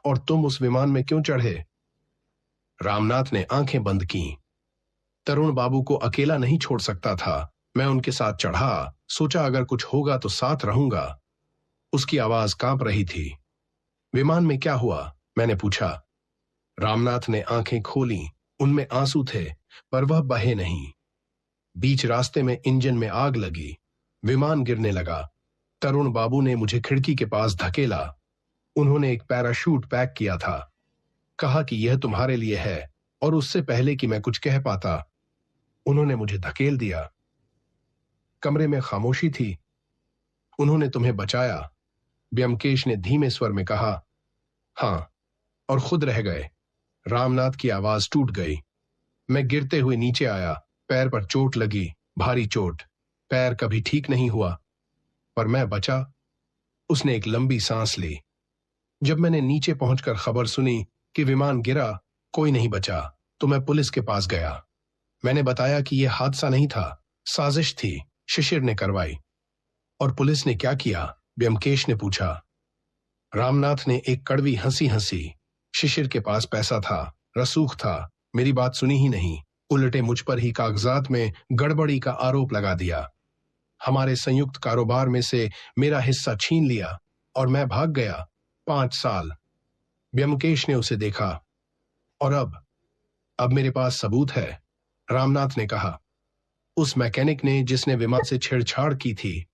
और तुम उस विमान में क्यों चढ़े? रामनाथ ने आंखें बंद की। तरुण बाबू को अकेला नहीं छोड़ सकता था। मैं उनके साथ चढ़ा, सोचा अगर कुछ होगा तो साथ रहूंगा। उसकी आवाज कांप रही थी। विमान में क्या हुआ? मैंने पूछा। रामनाथ ने आंखें खोली। उनमें आंसू थे, पर वह बहे नहीं। बीच रास्ते में इंजन में आग लगी। विमान गिरने लगा। तरुण बाबू ने मुझे खिड़की के पास धकेला। उन्होंने एक पैराशूट पैक किया था। कहा कि यह तुम्हारे लिए है, और उससे पहले कि मैं कुछ कह पाता, उन्होंने मुझे धकेल दिया। कमरे में खामोशी थी। उन्होंने तुम्हें बचाया, ब्योमकेश ने धीमे स्वर में कहा। हां, और खुद रह गए। रामनाथ की आवाज टूट गई। मैं गिरते हुए नीचे आया। पैर पर चोट लगी, भारी चोट। पैर कभी ठीक नहीं हुआ, पर मैं बचा। उसने एक लंबी सांस ली। जब मैंने नीचे पहुंचकर खबर सुनी कि विमान गिरा, कोई नहीं बचा, तो मैं पुलिस के पास गया। मैंने बताया कि यह हादसा नहीं था, साजिश थी, शिशिर ने करवाई। और पुलिस ने क्या किया? ब्योमकेश ने पूछा। रामनाथ ने एक कड़वी हंसी हंसी। शिशिर के पास पैसा था, रसूख था, मेरी बात सुनी ही नहीं, उल्टे मुझ पर ही कागजात में गड़बड़ी का आरोप लगा दिया। हमारे संयुक्त कारोबार में से मेरा हिस्सा छीन लिया, और मैं भाग गया। 5 साल। ब्योमकेश ने उसे देखा। और अब मेरे पास सबूत है, रामनाथ ने कहा। उस मैकेनिक ने जिसने विमान से छेड़छाड़ की थी,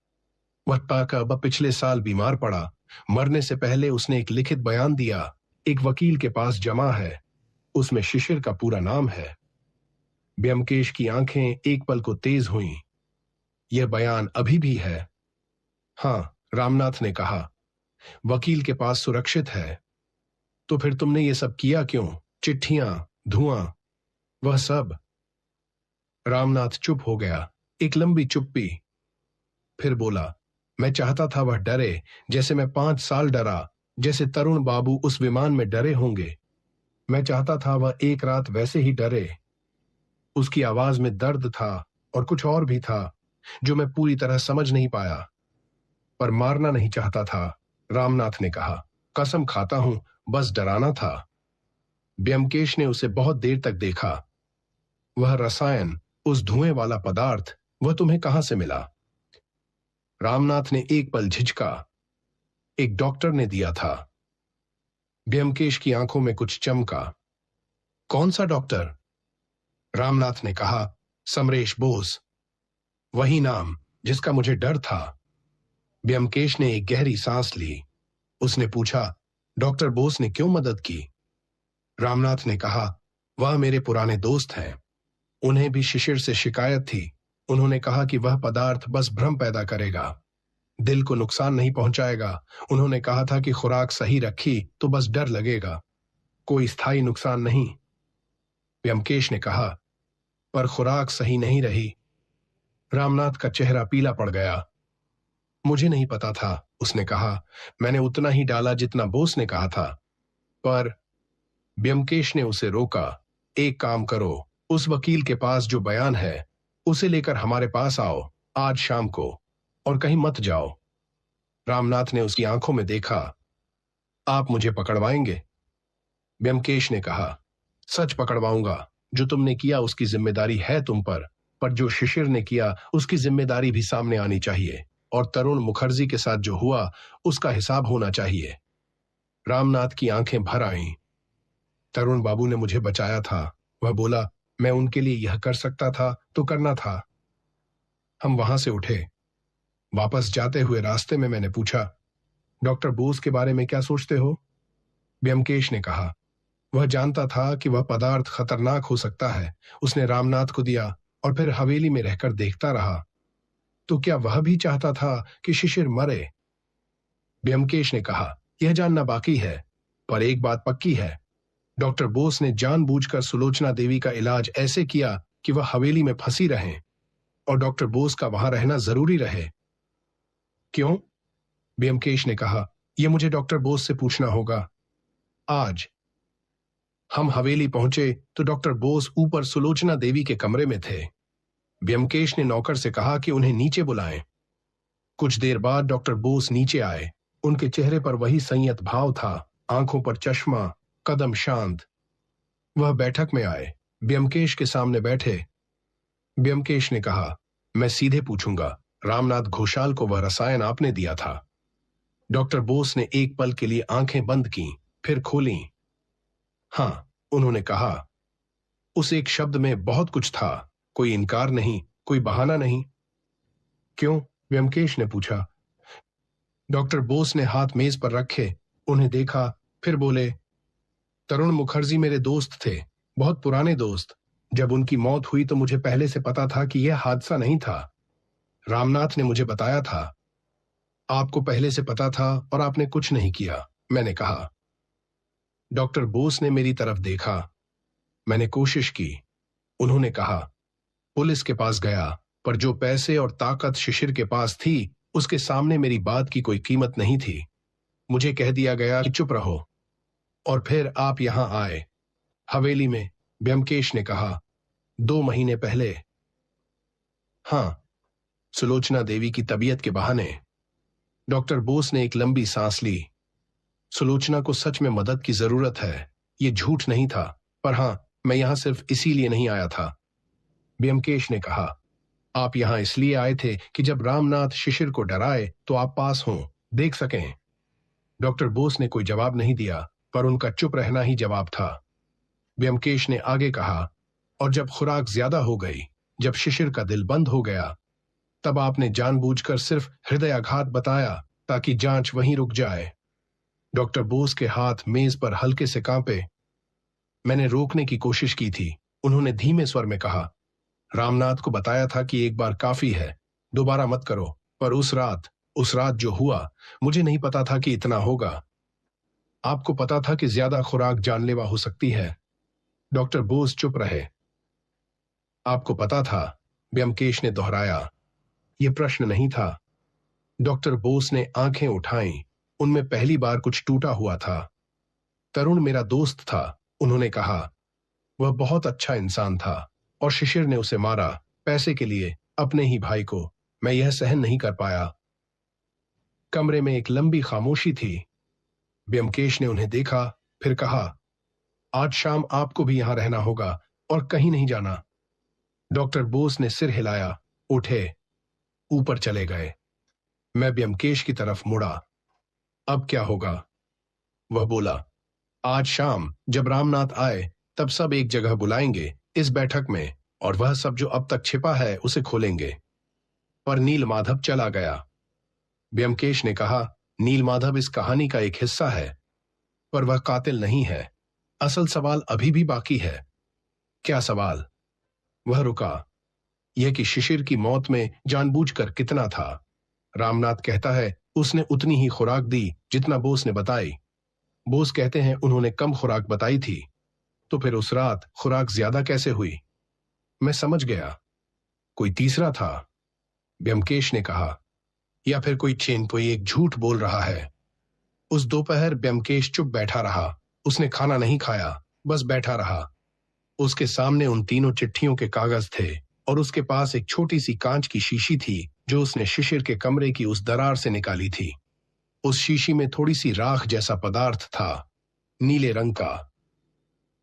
वह पिछले साल बीमार पड़ा। मरने से पहले उसने एक लिखित बयान दिया, एक वकील के पास जमा है। उसमें शिशिर का पूरा नाम है। ब्योमकेश की आंखें एक पल को तेज हुईं। यह बयान अभी भी है? हां, रामनाथ ने कहा। वकील के पास सुरक्षित है। तो फिर तुमने ये सब किया क्यों? चिट्ठियां, धुआं, वह सब? रामनाथ चुप हो गया। एक लंबी चुप्पी। फिर बोला, मैं चाहता था वह डरे, जैसे मैं 5 साल डरा, जैसे तरुण बाबू उस विमान में डरे होंगे। मैं चाहता था वह एक रात वैसे ही डरे। उसकी आवाज में दर्द था, और कुछ और भी था जो मैं पूरी तरह समझ नहीं पाया। पर मारना नहीं चाहता था, रामनाथ ने कहा। कसम खाता हूं, बस डराना था। ब्योमकेश ने उसे बहुत देर तक देखा। वह रसायन, उस धुएं वाला पदार्थ, वह तुम्हें कहां से मिला? रामनाथ ने एक पल झिझका। एक डॉक्टर ने दिया था। ब्योमकेश की आंखों में कुछ चमका। कौन सा डॉक्टर? रामनाथ ने कहा, समरेश बोस। वही नाम जिसका मुझे डर था। ब्योमकेश ने एक गहरी सांस ली। उसने पूछा, डॉक्टर बोस ने क्यों मदद की? रामनाथ ने कहा, वह मेरे पुराने दोस्त हैं। उन्हें भी शिशिर से शिकायत थी। उन्होंने कहा कि वह पदार्थ बस भ्रम पैदा करेगा, दिल को नुकसान नहीं पहुंचाएगा। उन्होंने कहा था कि खुराक सही रखी तो बस डर लगेगा, कोई स्थायी नुकसान नहीं। ब्योमकेश ने कहा, पर खुराक सही नहीं रही। रामनाथ का चेहरा पीला पड़ गया। मुझे नहीं पता था, उसने कहा। मैंने उतना ही डाला जितना बोस ने कहा था। पर ब्योमकेश ने उसे रोका। एक काम करो, उस वकील के पास जो बयान है उसे लेकर हमारे पास आओ आज शाम को, और कहीं मत जाओ। रामनाथ ने उसकी आंखों में देखा। आप मुझे पकड़वाएंगे? ब्योमकेश ने कहा, सच पकड़वाऊंगा। जो तुमने किया उसकी जिम्मेदारी है तुम पर जो शिशिर ने किया उसकी जिम्मेदारी भी सामने आनी चाहिए, और तरुण मुखर्जी के साथ जो हुआ उसका हिसाब होना चाहिए। रामनाथ की आंखें भर आईं। तरुण बाबू ने मुझे बचाया था, वह बोला। मैं उनके लिए यह कर सकता था तो करना था। हम वहां से उठे। वापस जाते हुए रास्ते में मैंने पूछा, डॉक्टर बोस के बारे में क्या सोचते हो? ब्योमकेश ने कहा, वह जानता था कि वह पदार्थ खतरनाक हो सकता है। उसने रामनाथ को दिया और फिर हवेली में रहकर देखता रहा। तो क्या वह भी चाहता था कि शिशिर मरे? ब्योमकेश ने कहा, यह जानना बाकी है, पर एक बात पक्की है। डॉक्टर बोस ने जानबूझकर सुलोचना देवी का इलाज ऐसे किया कि वह हवेली में फंसी रहे और डॉक्टर बोस का वहां रहना जरूरी रहे। क्यों? ब्योमकेश ने कहा, यह मुझे डॉक्टर बोस से पूछना होगा। आज हम हवेली पहुंचे तो डॉक्टर बोस ऊपर सुलोचना देवी के कमरे में थे। ब्योमकेश ने नौकर से कहा कि उन्हें नीचे बुलाएं। कुछ देर बाद डॉक्टर बोस नीचे आए। उनके चेहरे पर वही संयत भाव था, आंखों पर चश्मा, कदम शांत। वह बैठक में आए, ब्योमकेश के सामने बैठे। ब्योमकेश ने कहा, मैं सीधे पूछूंगा, रामनाथ घोषाल को वह रसायन आपने दिया था? डॉक्टर बोस ने एक पल के लिए आंखें बंद की, फिर खोली। हां, उन्होंने कहा। उस एक शब्द में बहुत कुछ था, कोई इनकार नहीं, कोई बहाना नहीं। क्यों? ब्योमकेश ने पूछा। डॉक्टर बोस ने हाथ मेज पर रखे, उन्हें देखा, फिर बोले, तरुण मुखर्जी मेरे दोस्त थे, बहुत पुराने दोस्त। जब उनकी मौत हुई तो मुझे पहले से पता था कि यह हादसा नहीं था। रामनाथ ने मुझे बताया था। आपको पहले से पता था और आपने कुछ नहीं किया, मैंने कहा। डॉक्टर बोस ने मेरी तरफ देखा। मैंने कोशिश की। उन्होंने कहा, पुलिस के पास गया, पर जो पैसे और ताकत शिशिर के पास थी, उसके सामने मेरी बात की कोई कीमत नहीं थी। मुझे कह दिया गया कि चुप रहो। और फिर आप यहां आए, हवेली में। ब्योमकेश ने कहा, 2 महीने पहले। हां, सुलोचना देवी की तबीयत के बहाने। डॉक्टर बोस ने एक लंबी सांस ली। सुलोचना को सच में मदद की जरूरत है, ये झूठ नहीं था, पर हां, मैं यहां सिर्फ इसीलिए नहीं आया था। ब्योमकेश ने कहा, आप यहां इसलिए आए थे कि जब रामनाथ शिशिर को डराए तो आप पास हों, देख सकें। डॉक्टर बोस ने कोई जवाब नहीं दिया, पर उनका चुप रहना ही जवाब था। ब्योमकेश ने आगे कहा, और जब खुराक ज्यादा हो गई, जब शिशिर का दिल बंद हो गया, तब आपने जानबूझकर सिर्फ हृदयाघात बताया ताकि जांच वहीं रुक जाए। डॉक्टर बोस के हाथ मेज पर हल्के से कांपे। मैंने रोकने की कोशिश की थी। उन्होंने धीमे स्वर में कहा, रामनाथ को बताया था कि एक बार काफी है, दोबारा मत करो। पर उस रात जो हुआ, मुझे नहीं पता था कि इतना होगा। आपको पता था कि ज्यादा खुराक जानलेवा हो सकती है। डॉक्टर बोस चुप रहे। आपको पता था? ब्योमकेश ने दोहराया। यह प्रश्न नहीं था। डॉक्टर बोस ने आंखें उठाईं। उनमें पहली बार कुछ टूटा हुआ था। तरुण मेरा दोस्त था, उन्होंने कहा। वह बहुत अच्छा इंसान था और शिशिर ने उसे मारा, पैसे के लिए, अपने ही भाई को। मैं यह सहन नहीं कर पाया। कमरे में एक लंबी खामोशी थी। ब्योमकेश ने उन्हें देखा, फिर कहा, आज शाम आपको भी यहां रहना होगा और कहीं नहीं जाना। डॉक्टर बोस ने सिर हिलाया, उठे, ऊपर चले गए। मैं ब्योमकेश की तरफ मुड़ा। अब क्या होगा? वह बोला, आज शाम जब रामनाथ आए तब सब एक जगह बुलाएंगे, इस बैठक में, और वह सब जो अब तक छिपा है उसे खोलेंगे। पर नीलमाधव चला गया। ब्योमकेश ने कहा, नीलमाधव इस कहानी का एक हिस्सा है, पर वह कातिल नहीं है। असल सवाल अभी भी बाकी है। क्या सवाल? वह रुका। यह कि शिशिर की मौत में जानबूझकर कितना था। रामनाथ कहता है उसने उतनी ही खुराक दी जितना बोस ने बताई। बोस कहते हैं उन्होंने कम खुराक बताई थी। तो फिर उस रात खुराक ज्यादा कैसे हुई? मैं समझ गया, कोई तीसरा था। ब्योमकेश ने कहा, या फिर कोई एक झूठ बोल रहा है। उस दोपहर ब्योमकेश चुप बैठा रहा। उसने खाना नहीं खाया, बस बैठा रहा। उसके सामने उन तीनों चिट्ठियों के कागज थे और उसके पास एक छोटी सी कांच की शीशी थी जो उसने शिशिर के कमरे की उस दरार से निकाली थी। उस शीशी में थोड़ी सी राख जैसा पदार्थ था, नीले रंग का।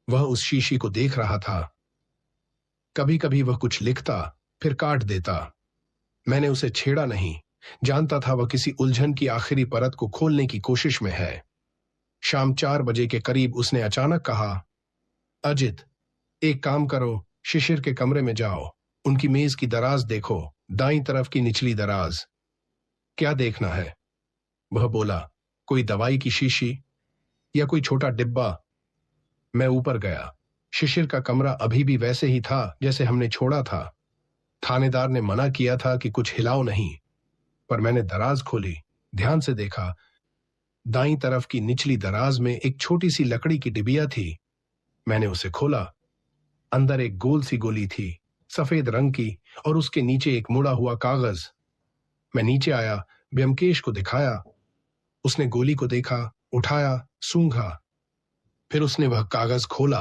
वह उस शीशी को देख रहा था। कभी कभी वह कुछ लिखता, फिर काट देता। मैंने उसे छेड़ा नहीं, जानता था वह किसी उलझन की आखिरी परत को खोलने की कोशिश में है। शाम 4 बजे के करीब उसने अचानक कहा, अजित, एक काम करो, शिशिर के कमरे में जाओ, उनकी मेज की दराज देखो, दाईं तरफ की निचली दराज। क्या देखना है? वह बोला, कोई दवाई की शीशी या कोई छोटा डिब्बा। मैं ऊपर गया। शिशिर का कमरा अभी भी वैसे ही था जैसे हमने छोड़ा था। थानेदार ने मना किया था कि कुछ हिलाओ नहीं, पर मैंने दराज खोली, ध्यान से देखा। दाईं तरफ की निचली दराज में एक छोटी सी लकड़ी की डिबिया थी। मैंने उसे खोला। अंदर एक गोल सी गोली थी, सफेद रंग की, और उसके नीचे एक मुड़ा हुआ कागज। मैं नीचे आया, ब्योमकेश को दिखाया। उसने गोली को देखा, उठाया, सूंघा। फिर उसने वह कागज खोला,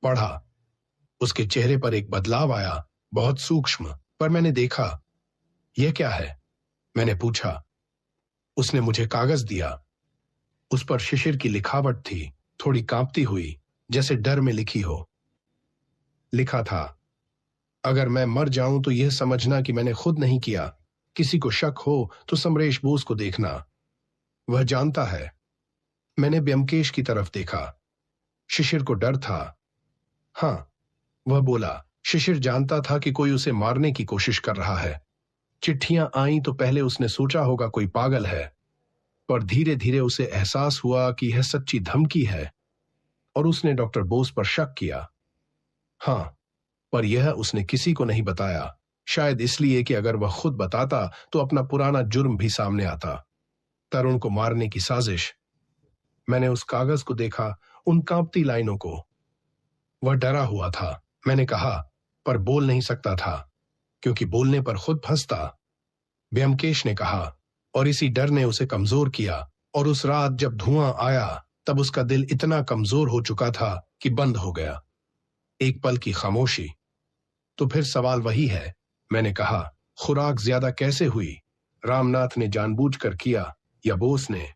पढ़ा। उसके चेहरे पर एक बदलाव आया, बहुत सूक्ष्म, पर मैंने देखा। यह क्या है? मैंने पूछा। उसने मुझे कागज दिया। उस पर शिशिर की लिखावट थी, थोड़ी कांपती हुई, जैसे डर में लिखी हो। लिखा था, अगर मैं मर जाऊं तो यह समझना कि मैंने खुद नहीं किया। किसी को शक हो तो समरेश बोस को देखना, वह जानता है। मैंने ब्योमकेश की तरफ देखा। शिशिर को डर था। हां, वह बोला, शिशिर जानता था कि कोई उसे मारने की कोशिश कर रहा है। चिट्ठियां आईं तो पहले उसने सोचा होगा कोई पागल है, पर धीरे धीरे उसे एहसास हुआ कि यह सच्ची धमकी है, और उसने डॉक्टर बोस पर शक किया। हां, पर यह उसने किसी को नहीं बताया, शायद इसलिए कि अगर वह खुद बताता तो अपना पुराना जुर्म भी सामने आता, तरुण को मारने की साजिश। मैंने उस कागज को देखा, उन कांपती लाइनों को। वह डरा हुआ था, मैंने कहा, पर बोल नहीं सकता था, क्योंकि बोलने पर खुद फंसता। ब्योमकेश ने कहा, और इसी डर ने उसे कमजोर किया, और उस रात जब धुआं आया तब उसका दिल इतना कमजोर हो चुका था कि बंद हो गया। एक पल की खामोशी। तो फिर सवाल वही है, मैंने कहा, खुराक ज्यादा कैसे हुई? रामनाथ ने जानबूझकर किया या बोस ने?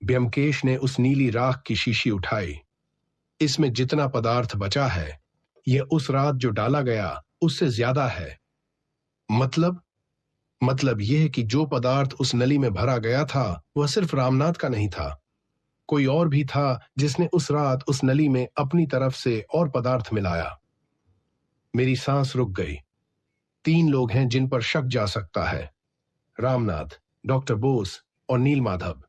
ब्योमकेश ने उस नीली राख की शीशी उठाई। इसमें जितना पदार्थ बचा है, यह उस रात जो डाला गया उससे ज्यादा है। मतलब यह कि जो पदार्थ उस नली में भरा गया था वह सिर्फ रामनाथ का नहीं था, कोई और भी था जिसने उस रात उस नली में अपनी तरफ से और पदार्थ मिलाया। मेरी सांस रुक गई। 3 लोग हैं जिन पर शक जा सकता है, रामनाथ, डॉक्टर बोस और नीलमाधव।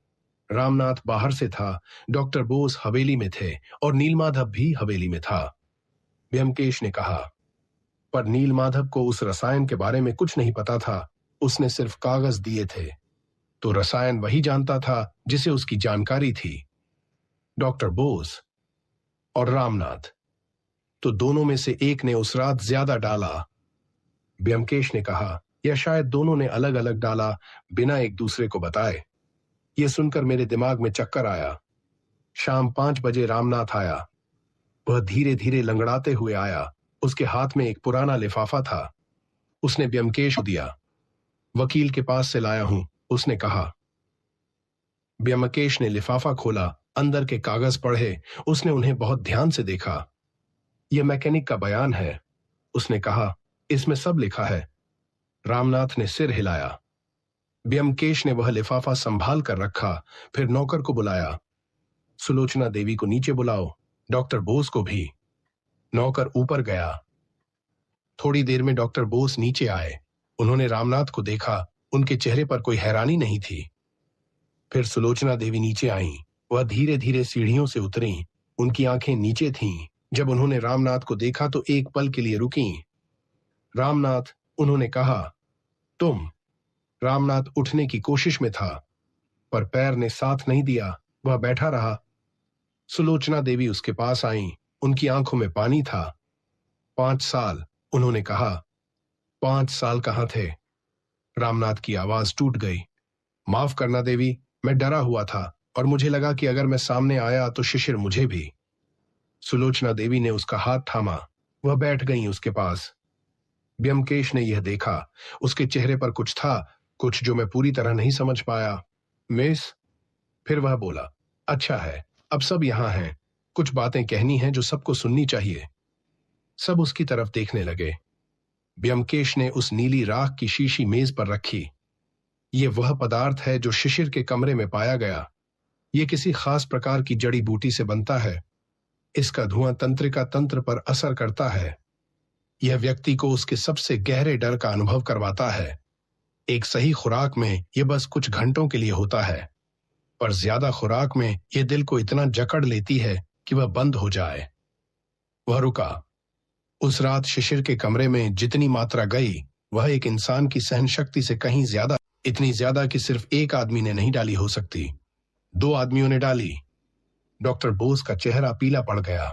रामनाथ बाहर से था, डॉक्टर बोस हवेली में थे, और नीलमाधव भी हवेली में था। ब्योमकेश ने कहा, पर नीलमाधव को उस रसायन के बारे में कुछ नहीं पता था, उसने सिर्फ कागज दिए थे, तो रसायन वही जानता था जिसे उसकी जानकारी थी। डॉक्टर बोस और रामनाथ, तो दोनों में से एक ने उस रात ज्यादा डाला। ब्योमकेश ने कहा, या शायद दोनों ने अलग अलग डाला, बिना एक दूसरे को बताए। यह सुनकर मेरे दिमाग में चक्कर आया। शाम 5 बजे रामनाथ आया। वह धीरे धीरे लंगड़ाते हुए आया। उसके हाथ में एक पुराना लिफाफा था। उसने ब्योमकेश को दिया। वकील के पास से लाया हूं, उसने कहा। ब्योमकेश ने लिफाफा खोला, अंदर के कागज पढ़े। उसने उन्हें बहुत ध्यान से देखा। यह मैकेनिक का बयान है, उसने कहा, इसमें सब लिखा है। रामनाथ ने सिर हिलाया। ब्योमकेश ने वह लिफाफा संभाल कर रखा, फिर नौकर को बुलाया। सुलोचना देवी को नीचे बुलाओ, डॉक्टर बोस को भी। नौकर ऊपर गया। थोड़ी देर में डॉक्टर बोस नीचे आए। उन्होंने रामनाथ को देखा, उनके चेहरे पर कोई हैरानी नहीं थी। फिर सुलोचना देवी नीचे आईं। वह धीरे धीरे सीढ़ियों से उतरीं। उनकी आंखें नीचे थीं। जब उन्होंने रामनाथ को देखा तो एक पल के लिए रुकीं। रामनाथ, उन्होंने कहा, तुम। रामनाथ उठने की कोशिश में था, पर पैर ने साथ नहीं दिया, वह बैठा रहा। सुलोचना देवी उसके पास आईं। उनकी आंखों में पानी था। 5 साल, उन्होंने कहा। 5 साल कहां थे? रामनाथ की आवाज टूट गई। माफ करना देवी, मैं डरा हुआ था और मुझे लगा कि अगर मैं सामने आया तो शिशिर मुझे भी। सुलोचना देवी ने उसका हाथ थामा। वह बैठ गई उसके पास। ब्योमकेश ने यह देखा। उसके चेहरे पर कुछ था, कुछ जो मैं पूरी तरह नहीं समझ पाया। मिस, फिर वह बोला, अच्छा है, अब सब यहां हैं, कुछ बातें कहनी हैं जो सबको सुननी चाहिए। सब उसकी तरफ देखने लगे। ब्योमकेश ने उस नीली राख की शीशी मेज पर रखी। यह वह पदार्थ है जो शिशिर के कमरे में पाया गया। यह किसी खास प्रकार की जड़ी बूटी से बनता है। इसका धुआं तंत्रिका तंत्र पर असर करता है। यह व्यक्ति को उसके सबसे गहरे डर का अनुभव करवाता है। एक सही खुराक में यह बस कुछ घंटों के लिए होता है, पर ज्यादा खुराक में यह दिल को इतना जकड़ लेती है कि वह बंद हो जाए। वह रुका। उस रात शिशिर के कमरे में जितनी मात्रा गई वह एक इंसान की सहन शक्ति से कहीं ज्यादा, इतनी ज्यादा कि सिर्फ एक आदमी ने नहीं डाली हो सकती, 2 आदमियों ने डाली। डॉक्टर बोस का चेहरा पीला पड़ गया।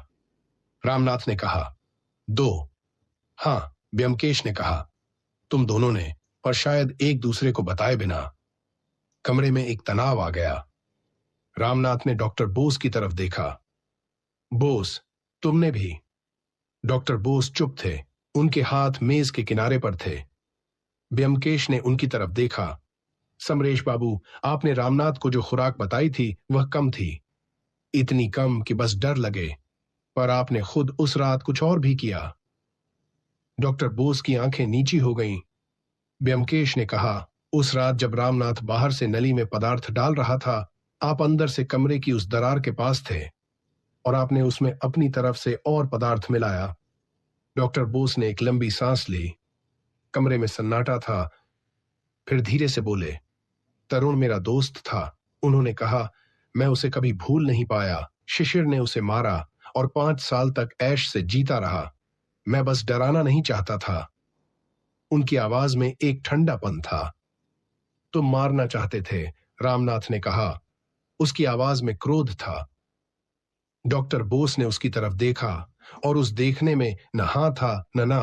रामनाथ ने कहा, 2। हाँ, ब्योमकेश ने कहा, तुम दोनों ने, और शायद एक दूसरे को बताए बिना। कमरे में एक तनाव आ गया। रामनाथ ने डॉक्टर बोस की तरफ देखा। बोस, तुमने भी। डॉक्टर बोस चुप थे, उनके हाथ मेज के किनारे पर थे। ब्योमकेश ने उनकी तरफ देखा। समरेश बाबू, आपने रामनाथ को जो खुराक बताई थी वह कम थी, इतनी कम कि बस डर लगे, पर आपने खुद उस रात कुछ और भी किया। डॉक्टर बोस की आंखें नीची हो गईं। ब्योमकेश ने कहा, उस रात जब रामनाथ बाहर से नली में पदार्थ डाल रहा था, आप अंदर से कमरे की उस दरार के पास थे और आपने उसमें अपनी तरफ से और पदार्थ मिलाया। डॉक्टर बोस ने एक लंबी सांस ली। कमरे में सन्नाटा था। फिर धीरे से बोले, तरुण मेरा दोस्त था। उन्होंने कहा, मैं उसे कभी भूल नहीं पाया। शिशिर ने उसे मारा और 5 साल तक ऐश से जीता रहा। मैं बस डराना नहीं चाहता था। उनकी आवाज में एक ठंडापन था। तुम मारना चाहते थे, रामनाथ ने कहा। उसकी आवाज में क्रोध था। डॉक्टर बोस ने उसकी तरफ देखा और उस देखने में न हां था न ना।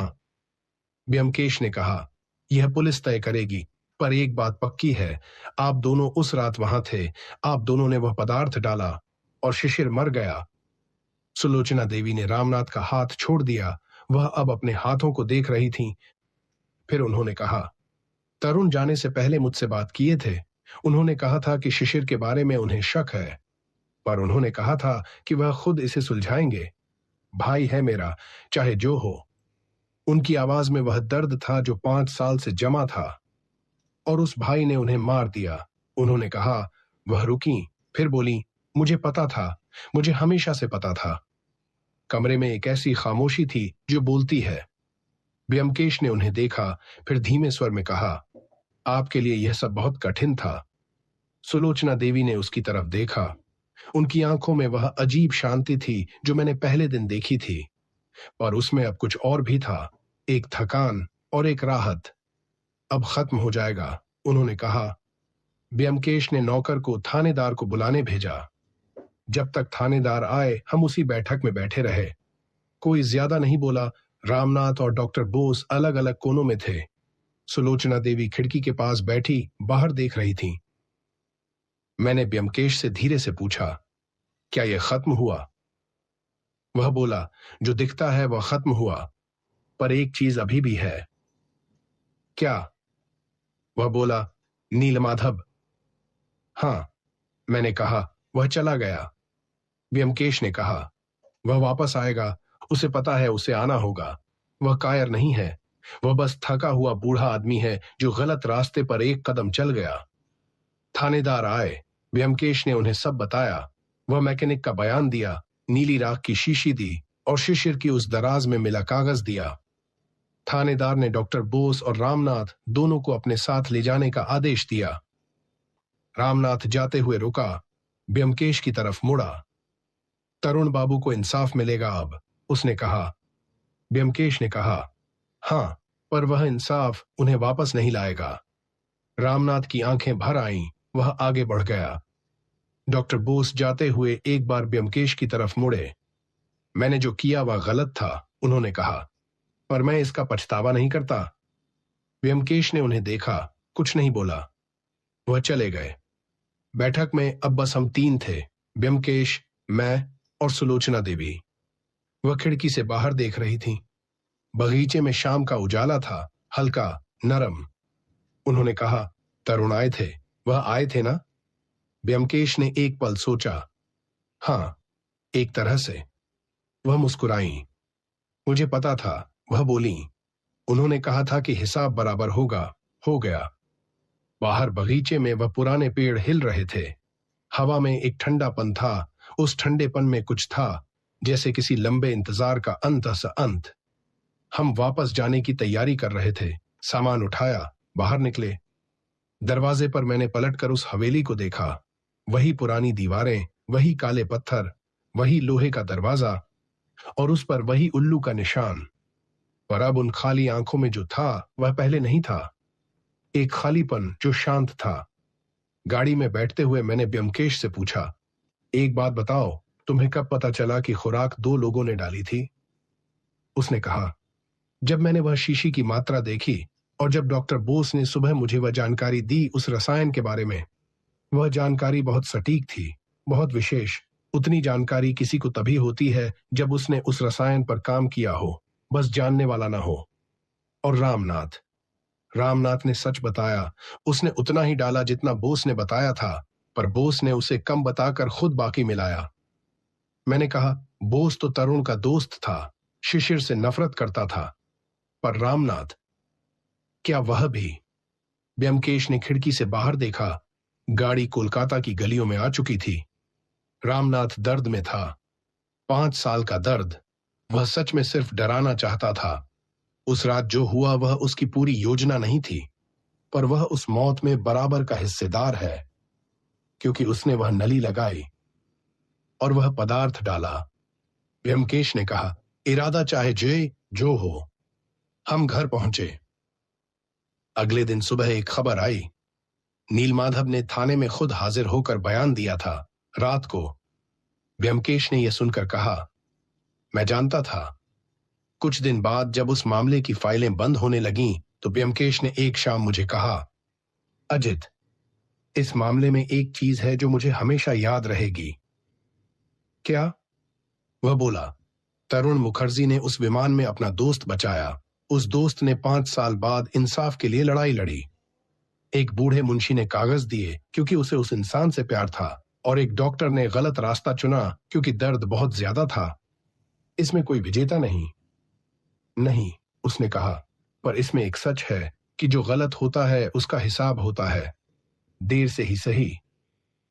ब्योमकेश ने कहा, यह पुलिस तय करेगी, पर एक बात पक्की है, आप दोनों उस रात वहां थे। आप दोनों ने वह पदार्थ डाला और शिशिर मर गया। सुलोचना देवी ने रामनाथ का हाथ छोड़ दिया। वह अब अपने हाथों को देख रही थीं। फिर उन्होंने कहा, तरुण जाने से पहले मुझसे बात किए थे। उन्होंने कहा था कि शिशिर के बारे में उन्हें शक है, पर उन्होंने कहा था कि वह खुद इसे सुलझाएंगे। भाई है मेरा, चाहे जो हो। उनकी आवाज में वह दर्द था जो 5 साल से जमा था, और उस भाई ने उन्हें मार दिया। उन्होंने कहा। वह रुकी, फिर बोली, मुझे पता था, मुझे हमेशा से पता था। कमरे में एक ऐसी खामोशी थी जो बोलती है। ब्योमकेश ने उन्हें देखा, फिर धीमे स्वर में कहा, आपके लिए यह सब बहुत कठिन था। सुलोचना देवी ने उसकी तरफ देखा। उनकी आंखों में वह अजीब शांति थी जो मैंने पहले दिन देखी थी, पर उसमें अब कुछ और भी था, एक थकान और एक राहत। अब खत्म हो जाएगा, उन्होंने कहा। ब्योमकेश ने नौकर को थानेदार को बुलाने भेजा। जब तक थानेदार आए हम उसी बैठक में बैठे रहे। कोई ज्यादा नहीं बोला। रामनाथ और डॉक्टर बोस अलग अलग कोनों में थे। सुलोचना देवी खिड़की के पास बैठी बाहर देख रही थीं। मैंने ब्योमकेश से धीरे से पूछा, क्या यह खत्म हुआ? वह बोला, जो दिखता है वह खत्म हुआ, पर एक चीज अभी भी है। क्या? वह बोला, नीलमाधव। हां, मैंने कहा, वह चला गया। ब्योमकेश ने कहा, वह वापस आएगा, उसे पता है उसे आना होगा। वह कायर नहीं है, वह बस थका हुआ बूढ़ा आदमी है जो गलत रास्ते पर एक कदम चल गया। थानेदार आए। ब्योमकेश ने उन्हें सब बताया। वह मैकेनिक का बयान दिया, नीली राख की शीशी दी और शिशिर की उस दराज में मिला कागज दिया। थानेदार ने डॉक्टर बोस और रामनाथ दोनों को अपने साथ ले जाने का आदेश दिया। रामनाथ जाते हुए रुका, ब्योमकेश की तरफ मुड़ा। तरुण बाबू को इंसाफ मिलेगा अब, उसने कहा। ब्योमकेश ने कहा, हां, पर वह इंसाफ उन्हें वापस नहीं लाएगा। रामनाथ की आंखें भर आईं, वह आगे बढ़ गया। डॉक्टर बोस जाते हुए एक बार ब्योमकेश की तरफ मुड़े। मैंने जो किया वह गलत था, उन्होंने कहा, पर मैं इसका पछतावा नहीं करता। ब्योमकेश ने उन्हें देखा, कुछ नहीं बोला। वह चले गए। बैठक में अब बस हम 3 थे, ब्योमकेश, मैं और सुलोचना देवी। वह खिड़की से बाहर देख रही थी। बगीचे में शाम का उजाला था, हल्का, नरम। उन्होंने कहा, तरुण आए थे, वह आए थे ना? ब्योमकेश ने एक पल सोचा। हां, एक तरह से। वह मुस्कुराई। मुझे पता था, वह बोली। उन्होंने कहा था कि हिसाब बराबर होगा, हो गया। बाहर बगीचे में वह पुराने पेड़ हिल रहे थे। हवा में एक ठंडापन था। उस ठंडेपन में कुछ था जैसे किसी लंबे इंतजार का अंत सा अंत। हम वापस जाने की तैयारी कर रहे थे। सामान उठाया, बाहर निकले। दरवाजे पर मैंने पलटकर उस हवेली को देखा। वही पुरानी दीवारें, वही काले पत्थर, वही लोहे का दरवाजा और उस पर वही उल्लू का निशान। पर अब उन खाली आंखों में जो था वह पहले नहीं था, एक खालीपन जो शांत था। गाड़ी में बैठते हुए मैंने ब्योमकेश से पूछा, एक बात बताओ, तुम्हें कब पता चला कि खुराक 2 लोगों ने डाली थी? उसने कहा, जब मैंने वह शीशी की मात्रा देखी और जब डॉक्टर बोस ने सुबह मुझे वह जानकारी दी उस रसायन के बारे में। वह जानकारी बहुत सटीक थी, बहुत विशेष। उतनी जानकारी किसी को तभी होती है जब उसने उस रसायन पर काम किया हो, बस जानने वाला ना हो। और रामनाथ रामनाथ ने सच बताया। उसने उतना ही डाला जितना बोस ने बताया था, पर बोस ने उसे कम बताकर खुद बाकी मिलाया। मैंने कहा, बोस तो तरुण का दोस्त था, शिशिर से नफरत करता था, पर रामनाथ, क्या वह भी? ब्योमकेश ने खिड़की से बाहर देखा। गाड़ी कोलकाता की गलियों में आ चुकी थी। रामनाथ दर्द में था, 5 साल का दर्द। वह सच में सिर्फ डराना चाहता था। उस रात जो हुआ वह उसकी पूरी योजना नहीं थी, पर वह उस मौत में बराबर का हिस्सेदार है, क्योंकि उसने वह नली लगाई और वह पदार्थ डाला। ब्योमकेश ने कहा, इरादा चाहे जो हो। हम घर पहुंचे। अगले दिन सुबह एक खबर आई। नीलमाधव ने थाने में खुद हाजिर होकर बयान दिया था रात को। ब्योमकेश ने यह सुनकर कहा, मैं जानता था। कुछ दिन बाद जब उस मामले की फाइलें बंद होने लगीं, तो ब्योमकेश ने एक शाम मुझे कहा, अजित, इस मामले में एक चीज है जो मुझे हमेशा याद रहेगी। क्या? वह बोला, तरुण मुखर्जी ने उस विमान में अपना दोस्त बचाया। उस दोस्त ने 5 साल बाद इंसाफ के लिए लड़ाई लड़ी। एक बूढ़े मुंशी ने कागज दिए क्योंकि उसे उस इंसान से प्यार था, और एक डॉक्टर ने गलत रास्ता चुना क्योंकि दर्द बहुत ज्यादा था। इसमें कोई विजेता नहीं, उसने कहा, पर इसमें एक सच है कि जो गलत होता है उसका हिसाब होता है, देर से ही सही।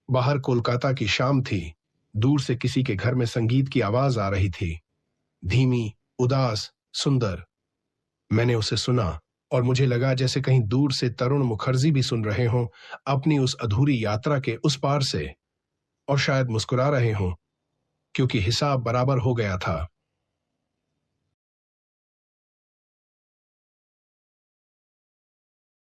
बाहर कोलकाता की शाम थी। दूर से किसी के घर में संगीत की आवाज आ रही थी, धीमी, उदास, सुंदर। मैंने उसे सुना और मुझे लगा जैसे कहीं दूर से तरुण मुखर्जी भी सुन रहे हों अपनी उस अधूरी यात्रा के उस पार से, और शायद मुस्कुरा रहे हों, क्योंकि हिसाब बराबर हो गया था।